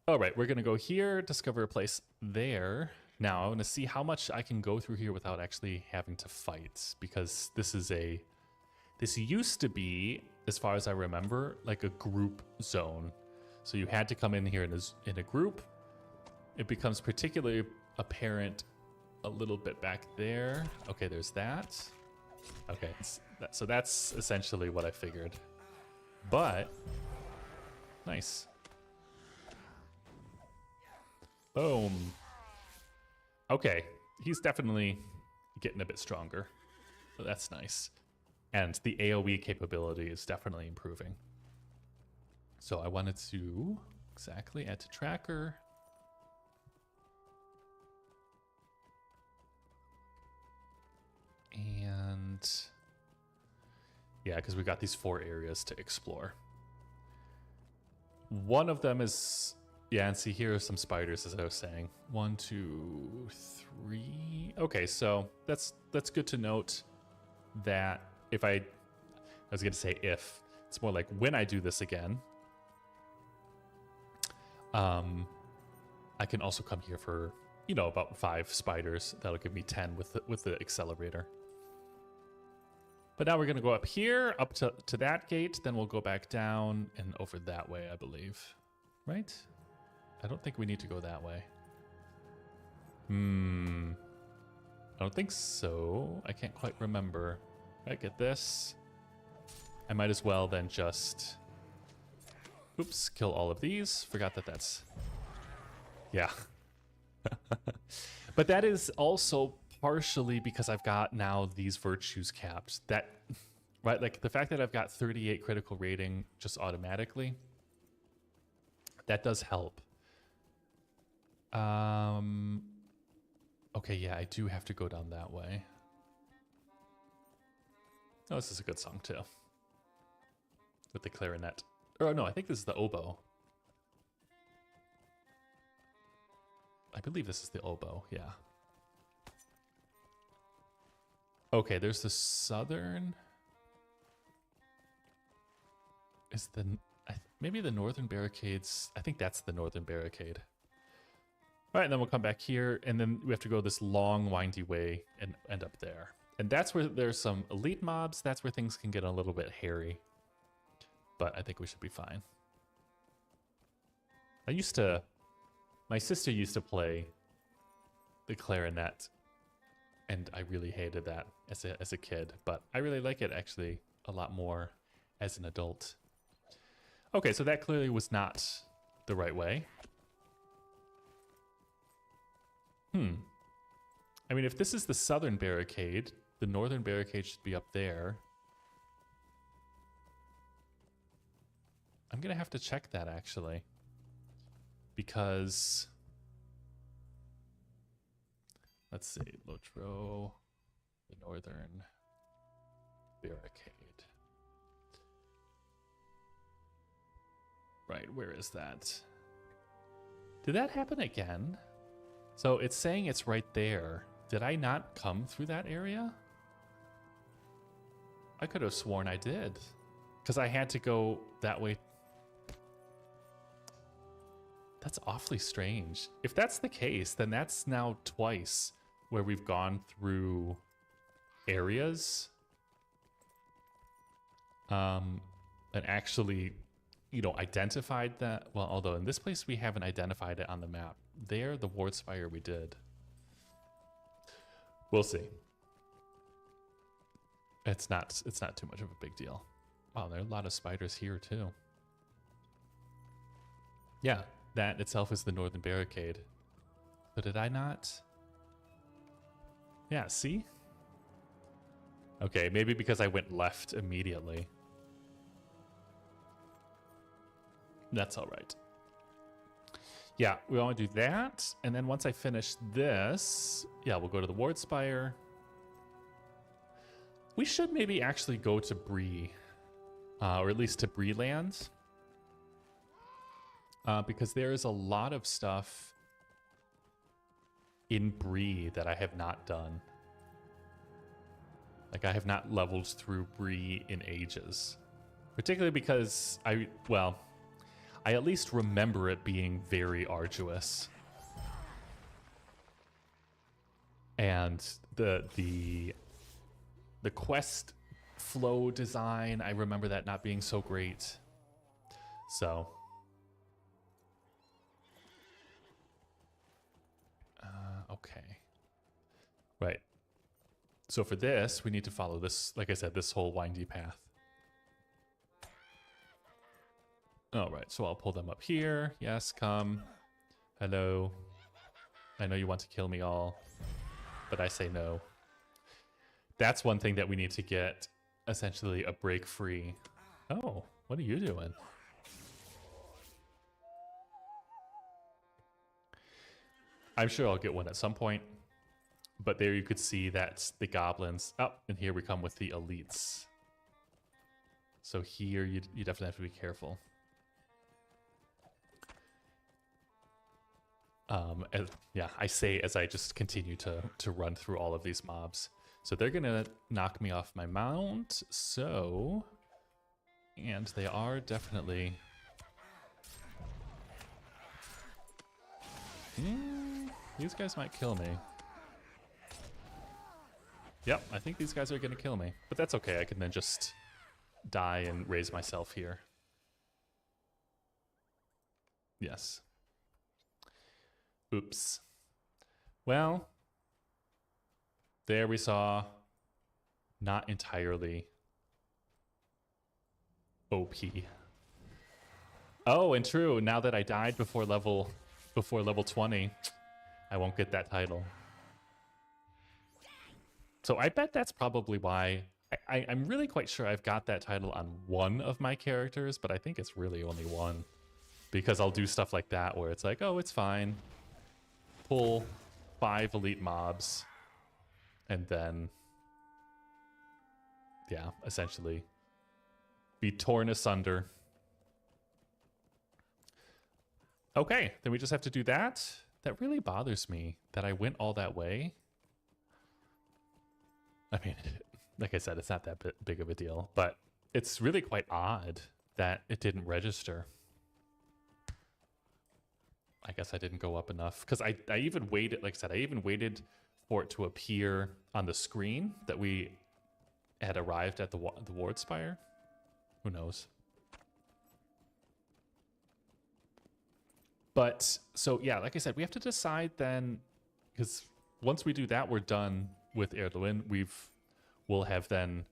All right, we're gonna go here, discover a place there. Now I want to see how much I can go through here without actually having to fight, because this used to be, as far as I remember, like a group zone. So you had to come in here in a group. It becomes particularly apparent a little bit back there. Okay, there's that. Okay, so that's essentially what I figured. But, nice. Boom. Okay, he's definitely getting a bit stronger. So that's nice. And the AoE capability is definitely improving. So I wanted to exactly add to tracker. And yeah, because we got these 4 areas to explore. One of them is, yeah, and see here are some spiders, as I was saying. 1, 2, 3. Okay, so that's good to note that if I was going to say if, it's more like when I do this again, I can also come here for, about 5 spiders. That'll give me 10 with the accelerator. But now we're going to go up here, up to that gate. Then we'll go back down and over that way, I believe. Right? I don't think we need to go that way. I don't think so. I can't quite remember. Right, get this. I might as well then just... Oops, kill all of these. Forgot that that's... Yeah. But that is also partially because I've got now these virtues capped. That, right, like the fact that I've got 38 critical rating just automatically, that does help. Okay, yeah, I do have to go down that way. Oh, this is a good song too. With the clarinet. Oh no, I think this is the oboe. I believe this is the oboe, yeah. Okay, there's the southern. Is maybe the northern barricades? I think that's the northern barricade. All right, and then we'll come back here, and then we have to go this long, windy way and end up there. And that's where there's some elite mobs. That's where things can get a little bit hairy. But I think we should be fine. My sister used to play the clarinet, and I really hated that as a kid. But I really like it, actually, a lot more as an adult. Okay, so that clearly was not the right way. I mean, if this is the southern barricade, the northern barricade should be up there. I'm going to have to check that, actually. Because... let's see. Lotro, the northern barricade. Right, where is that? Did that happen again? So it's saying it's right there. Did I not come through that area? I could have sworn I did. Because I had to go that way. That's awfully strange. If that's the case, then that's now twice where we've gone through areas. And actually, you know, identified that. Well, although in this place we haven't identified it on the map. There, the Ward Spire we did. We'll see. It's not too much of a big deal. Wow, there are a lot of spiders here too. Yeah, that itself is the northern barricade. So did I not? Yeah, see? Okay, maybe because I went left immediately. That's all right. Yeah, we want to do that. And then once I finish this, yeah, we'll go to the Ward Spire. We should maybe actually go to Bree, or at least to Bree Land. Because there is a lot of stuff in Bree that I have not done. Like, I have not leveled through Bree in ages. Particularly because I at least remember it being very arduous. And the quest flow design, I remember that not being so great. So okay. Right. So for this, we need to follow this, like I said, this whole windy path. All right, so I'll pull them up here. Yes, come. Hello. I know you want to kill me all, but I say no. That's one thing that we need to get, essentially, a break free. Oh, what are you doing? I'm sure I'll get one at some point, but there you could see that the goblins... Oh, and here we come with the elites. So here you definitely have to be careful. Yeah, I say as I just continue to run through all of these mobs. So they're gonna knock me off my mount, so... And they are definitely... These guys might kill me. Yep, I think these guys are gonna kill me. But that's okay, I can then just die and raise myself here. Yes. Oops. Well, there we saw not entirely OP. Oh, and true, now that I died before level 20, I won't get that title. So I bet that's probably why I'm really quite sure I've got that title on one of my characters, but I think it's really only one. Because I'll do stuff like that where it's like, oh, it's fine. Pull 5 elite mobs. And then, yeah, essentially be torn asunder. Okay, then we just have to do that. That really bothers me that I went all that way. I mean, like I said, it's not that big of a deal, but it's really quite odd that it didn't register. I guess I didn't go up enough because I even waited, like I said, I even waited for it to appear on the screen that we had arrived at the ward spire. Who knows? But so yeah, like I said, we have to decide then, because once we do that, we're done with Ered Luin. We'll have then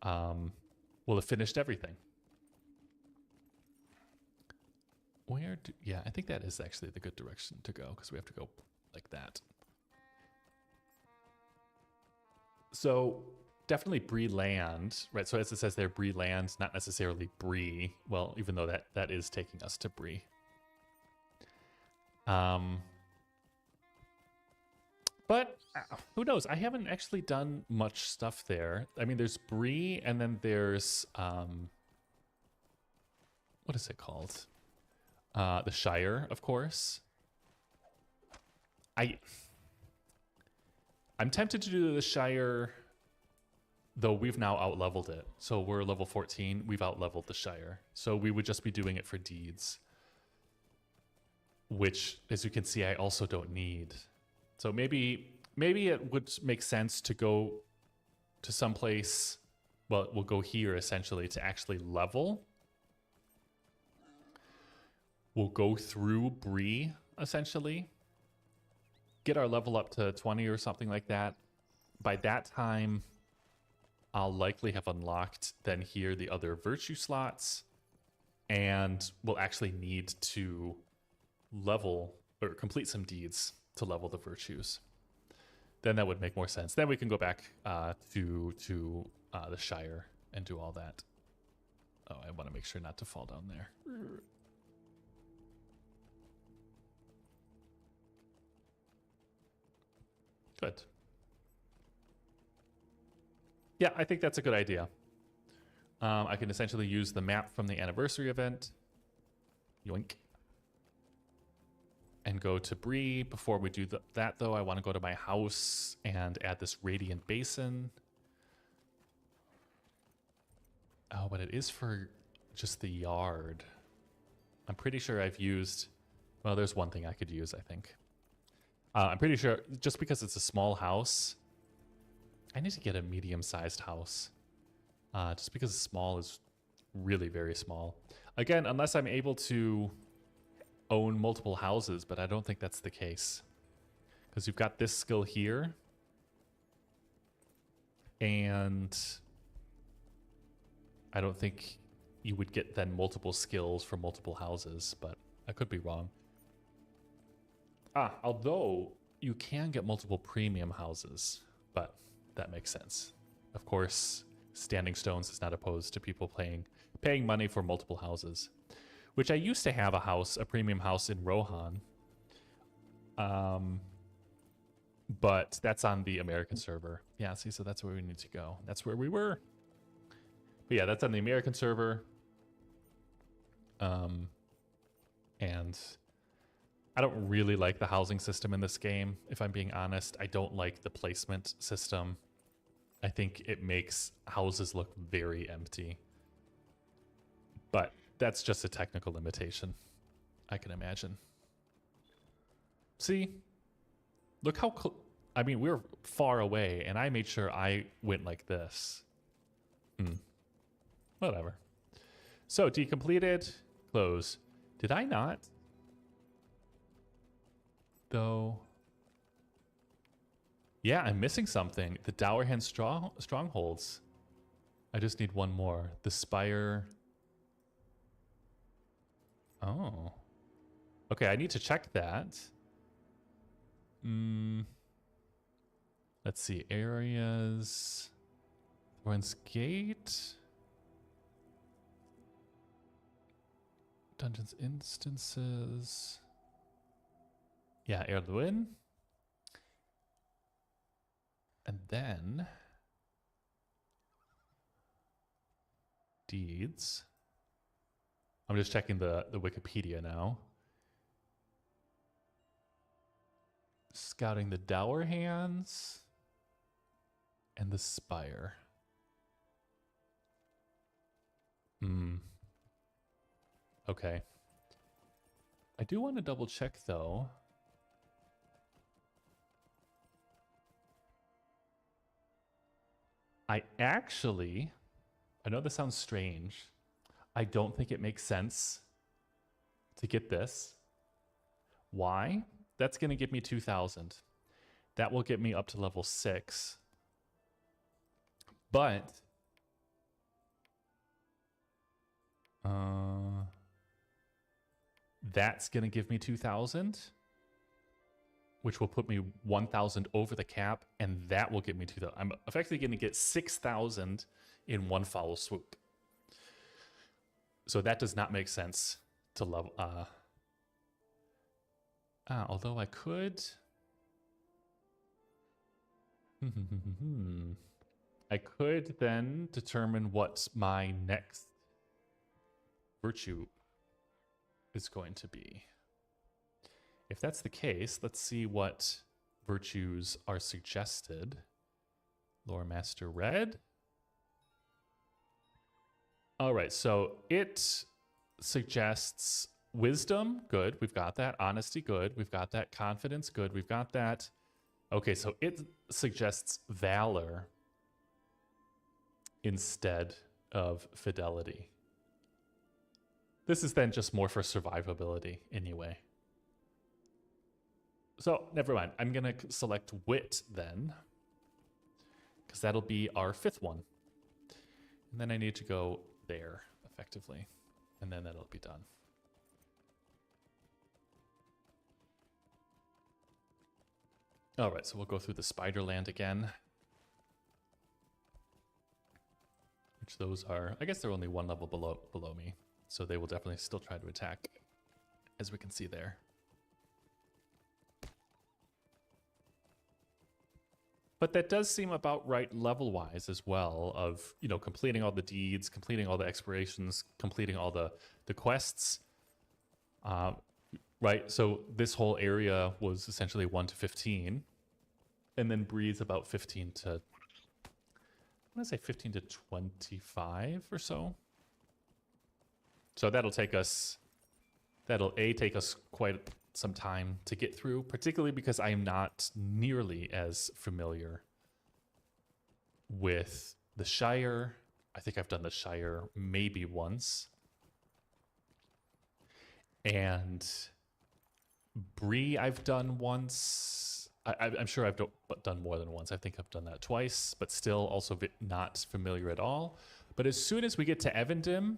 we'll have finished everything. Yeah, I think that is actually the good direction to go because we have to go like that. So definitely Bree land, right? So as it says there, Bree land, not necessarily Bree. Well, even though that is taking us to Bree. But who knows? I haven't actually done much stuff there. I mean, there's Bree, and then there's what is it called? The Shire, of course. I'm tempted to do the Shire, though we've now out-leveled it. So we're level 14. We've out-leveled the Shire. So we would just be doing it for deeds, which, as you can see, I also don't need. So maybe it would make sense to go to some place. Well, we'll go here essentially to actually level. We'll go through Bree essentially, get our level up to 20 or something like that. By that time, I'll likely have unlocked then here the other virtue slots, and we'll actually need to level or complete some deeds to level the virtues. Then that would make more sense. Then we can go back to the Shire and do all that. Oh, I want to make sure not to fall down there. Good. Yeah, I think that's a good idea. I can essentially use the map from the anniversary event. Yoink. And go to Bree. Before we do that, though, I want to go to my house and add this radiant basin. Oh, but it is for just the yard. I'm pretty sure I've used... Well, there's one thing I could use, I think. I'm pretty sure just because it's a small house, I need to get a medium-sized house. Just because small is really very small. Again, unless I'm able to own multiple houses, but I don't think that's the case. Because you've got this skill here. And I don't think you would get then multiple skills for multiple houses, but I could be wrong. Although you can get multiple premium houses, but that makes sense. Of course, Standing Stones is not opposed to people paying money for multiple houses, which I used to have a premium house in Rohan. But that's on the American server. Yeah, see, so that's where we need to go. That's where we were. But yeah, that's on the American server. And I don't really like the housing system in this game, if I'm being honest. I don't like the placement system. I think it makes houses look very empty. But that's just a technical limitation, I can imagine. See? Look how... I mean, we're far away, and I made sure I went like this. Whatever. So, decompleted. Close. Did I not? Though... Yeah, I'm missing something. The Dowerhand strongholds. I just need one more. The Spire... Oh. Okay, I need to check that. Let's see. Areas. Thorn's Gate. Dungeons instances. Yeah, Ered Luin. And then... Deeds. I'm just checking the Wikipedia now. Scouting the Dower Hands and the Spire. Okay. I do want to double check though. I know this sounds strange. I don't think it makes sense to get this. Why? That's going to give me 2,000. That will get me up to level 6. But that's going to give me 2,000, which will put me 1,000 over the cap, and that will get me 2,000. I'm effectively going to get 6,000 in one foul swoop. So that does not make sense to level. Although I could. I could then determine what my next virtue is going to be. If that's the case, let's see what virtues are suggested. Loremaster Red. All right, so it suggests wisdom, good, we've got that. Honesty, good, we've got that. Confidence, good, we've got that. Okay, so it suggests valor instead of fidelity. This is then just more for survivability anyway. So never mind, I'm gonna select wit then, because that'll be our 5th one. And then I need to go there effectively, and then that'll be done. All right, so we'll go through the Spiderland again. Which those are, I guess they're only 1 level below me, so they will definitely still try to attack, as we can see there. But that does seem about right level-wise as well, of, you know, completing all the deeds, completing all the explorations, completing all the quests. Right, so this whole area was essentially 1 to 15, and then Bree's about 15 to, I want to say 15 to 25 or so. So that'll take us, take us quite some time to get through, particularly because I am not nearly as familiar with the Shire. I think I've done the Shire maybe once. And Bree I've done once. I'm sure I've done more than once. I think I've done that twice, but still also not familiar at all. But as soon as we get to Evendim,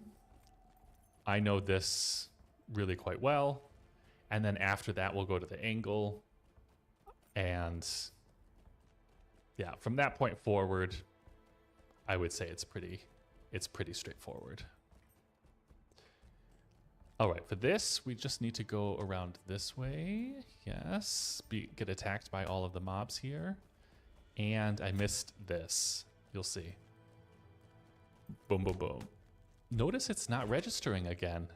I know this really quite well. And then after that, we'll go to the Angle. And yeah, from that point forward, I would say it's pretty straightforward. All right, for this, we just need to go around this way. Yes, get attacked by all of the mobs here. And I missed this. You'll see. Boom, boom, boom. Notice it's not registering again.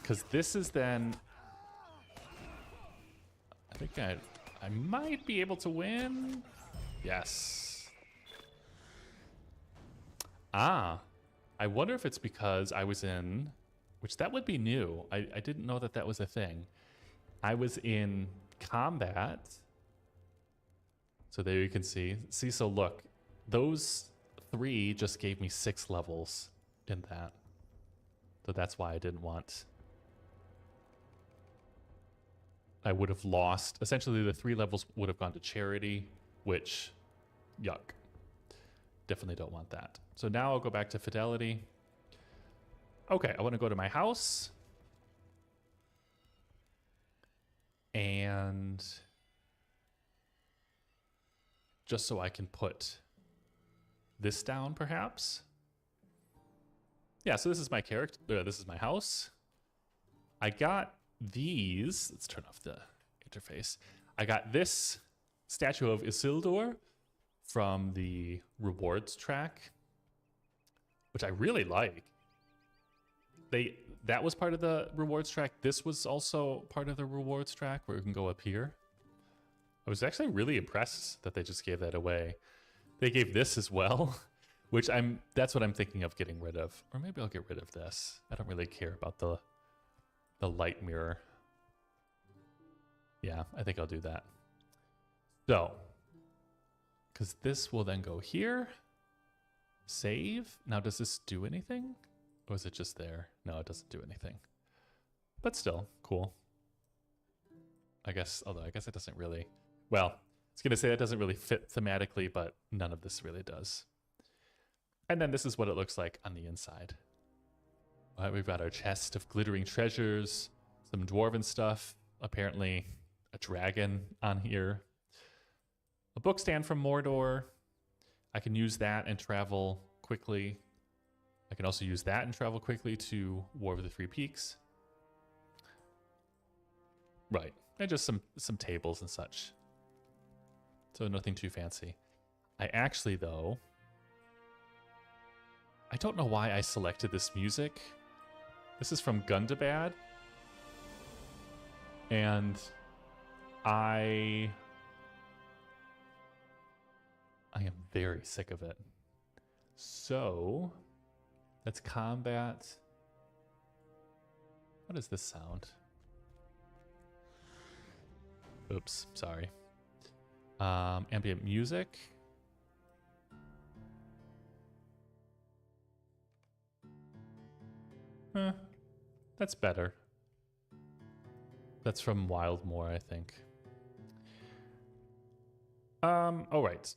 Because this is then... I think I might be able to win. Yes. I wonder if it's because I was in... Which that would be new. I didn't know that that was a thing. I was in combat. So there you can see. See, so look. Those 3 just gave me 6 levels in that. So that's why I didn't want... I would have lost. Essentially, the 3 levels would have gone to charity, which, yuck. Definitely don't want that. So now I'll go back to fidelity. Okay, I want to go to my house. And just so I can put this down, perhaps. Yeah, so this is my character. This is my house. I got these. Let's turn off the interface. I got this statue of Isildur from the rewards track, which I really like. That was part of the rewards track. This was also part of the rewards track where we can go up here. I was actually really impressed that they just gave that away. They gave this as well, which that's what I'm thinking of getting rid of. Or maybe I'll get rid of this. I don't really care about the light mirror. Yeah, I think I'll do that. So, because this will then go here. Save. Now, does this do anything? Or is it just there? No, it doesn't do anything. But still, cool. I guess, although I guess it doesn't really... Well, I was going to say that doesn't really fit thematically, but none of this really does. And then this is what it looks like on the inside. All right, we've got our chest of glittering treasures, some dwarven stuff, apparently a dragon on here, a book stand from Mordor. I can use that and travel quickly. I can also use that and travel quickly to War of the Three Peaks. Right, and just some tables and such. So nothing too fancy. I actually, though, I don't know why I selected this music. This is from Gundabad. And I am very sick of it. So, that's combat. What is this sound? Oops, sorry. Ambient music. That's better. That's from Wildmoor, I think. All right.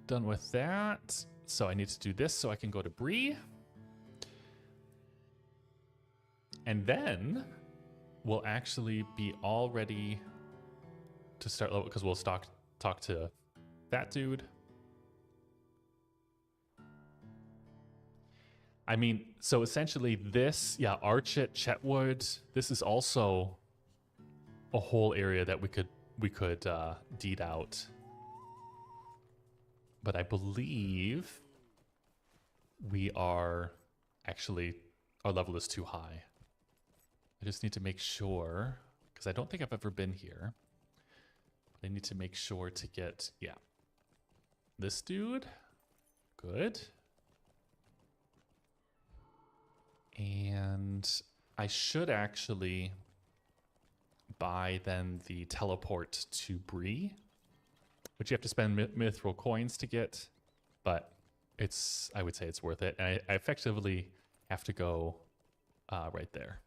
Done with that. So I need to do this so I can go to Bree. And then we'll actually be all ready to start level, because we'll talk to that dude. I mean, so essentially this, yeah, Archit, Chetwood, this is also a whole area that we could deed out. But I believe we are actually, our level is too high. I just need to make sure, because I don't think I've ever been here. But I need to make sure to get, yeah, this dude. Good. And I should actually buy then the teleport to Bree, which you have to spend mithril coins to get, but I would say it's worth it. And I effectively have to go right there.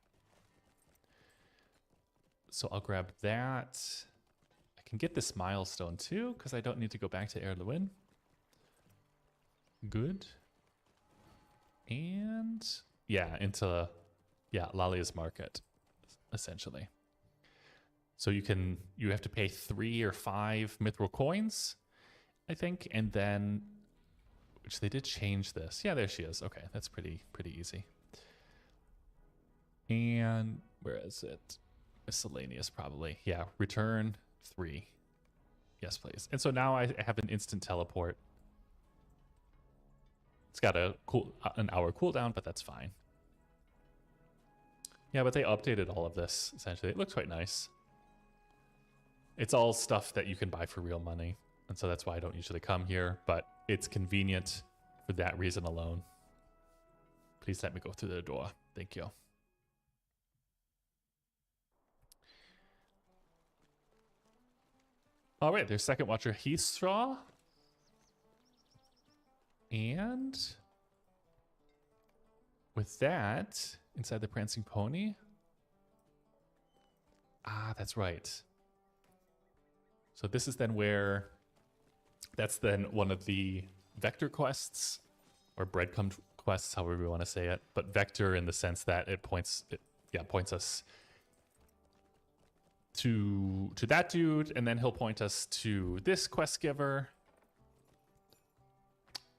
So I'll grab that. I can get this milestone too, because I don't need to go back to Ered Luin. Good. And yeah, into Lalia's Market, essentially. So you have to pay 3 or 5 mithril coins, I think, and then, which they did change this. Yeah, there she is. Okay, that's pretty easy. And where is it? Miscellaneous, probably. Yeah, return 3. Yes, please. And so now I have an instant teleport. It's got an hour cooldown, but that's fine. Yeah, but they updated all of this, essentially. It looks quite nice. It's all stuff that you can buy for real money, and so that's why I don't usually come here, but it's convenient for that reason alone. Please let me go through the door. Thank you. All right, there's Second Watcher Heathstraw. And with that, inside the Prancing Pony. Ah, that's right. So this is then where, that's then one of the vector quests, or breadcrumb quests, however we want to say it. But vector in the sense that it points us to that dude, and then he'll point us to this quest giver.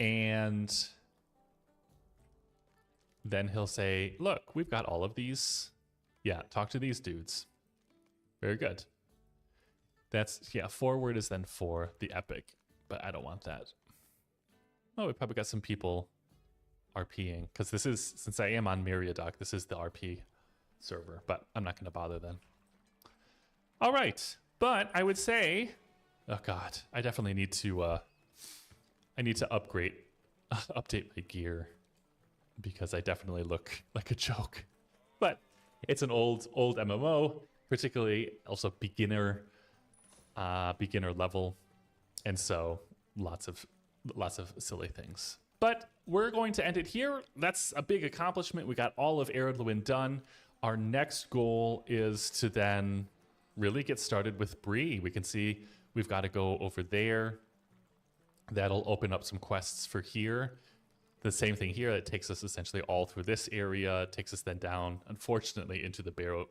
And then he'll say, look, we've got all of these. Yeah, talk to these dudes. Very good. That's, yeah, forward is then for the epic, but I don't want that. Oh, we probably got some people RPing, because this is, since I am on Myriadoc, this is the RP server, but I'm not going to bother then. All right, but I would say, oh God, I definitely need to I need to update my gear because I definitely look like a joke. But it's an old MMO, particularly also beginner level, and so lots of silly things. But we're going to end it here. That's a big accomplishment. We got all of Ered Luin done. Our next goal is to then really get started with Bree. We can see we've got to go over there. That'll open up some quests for here. The same thing here. It takes us essentially all through this area. It takes us then down, unfortunately, into the Barrow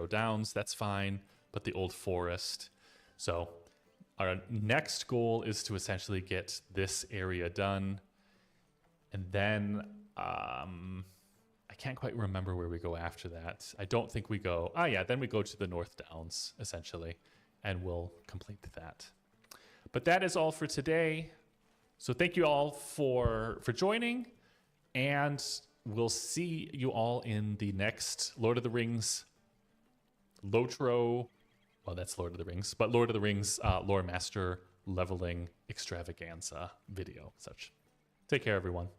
Downs. That's fine, but the Old Forest. So our next goal is to essentially get this area done. And then I can't quite remember where we go after that. I don't think we go. Then we go to the North Downs, essentially, and we'll complete that. But that is all for today. So thank you all for joining, and we'll see you all in the next Lord of the Rings Lotro. Well, that's Lord of the Rings, but Lord of the Rings Loremaster leveling extravaganza video. Such. Take care, everyone.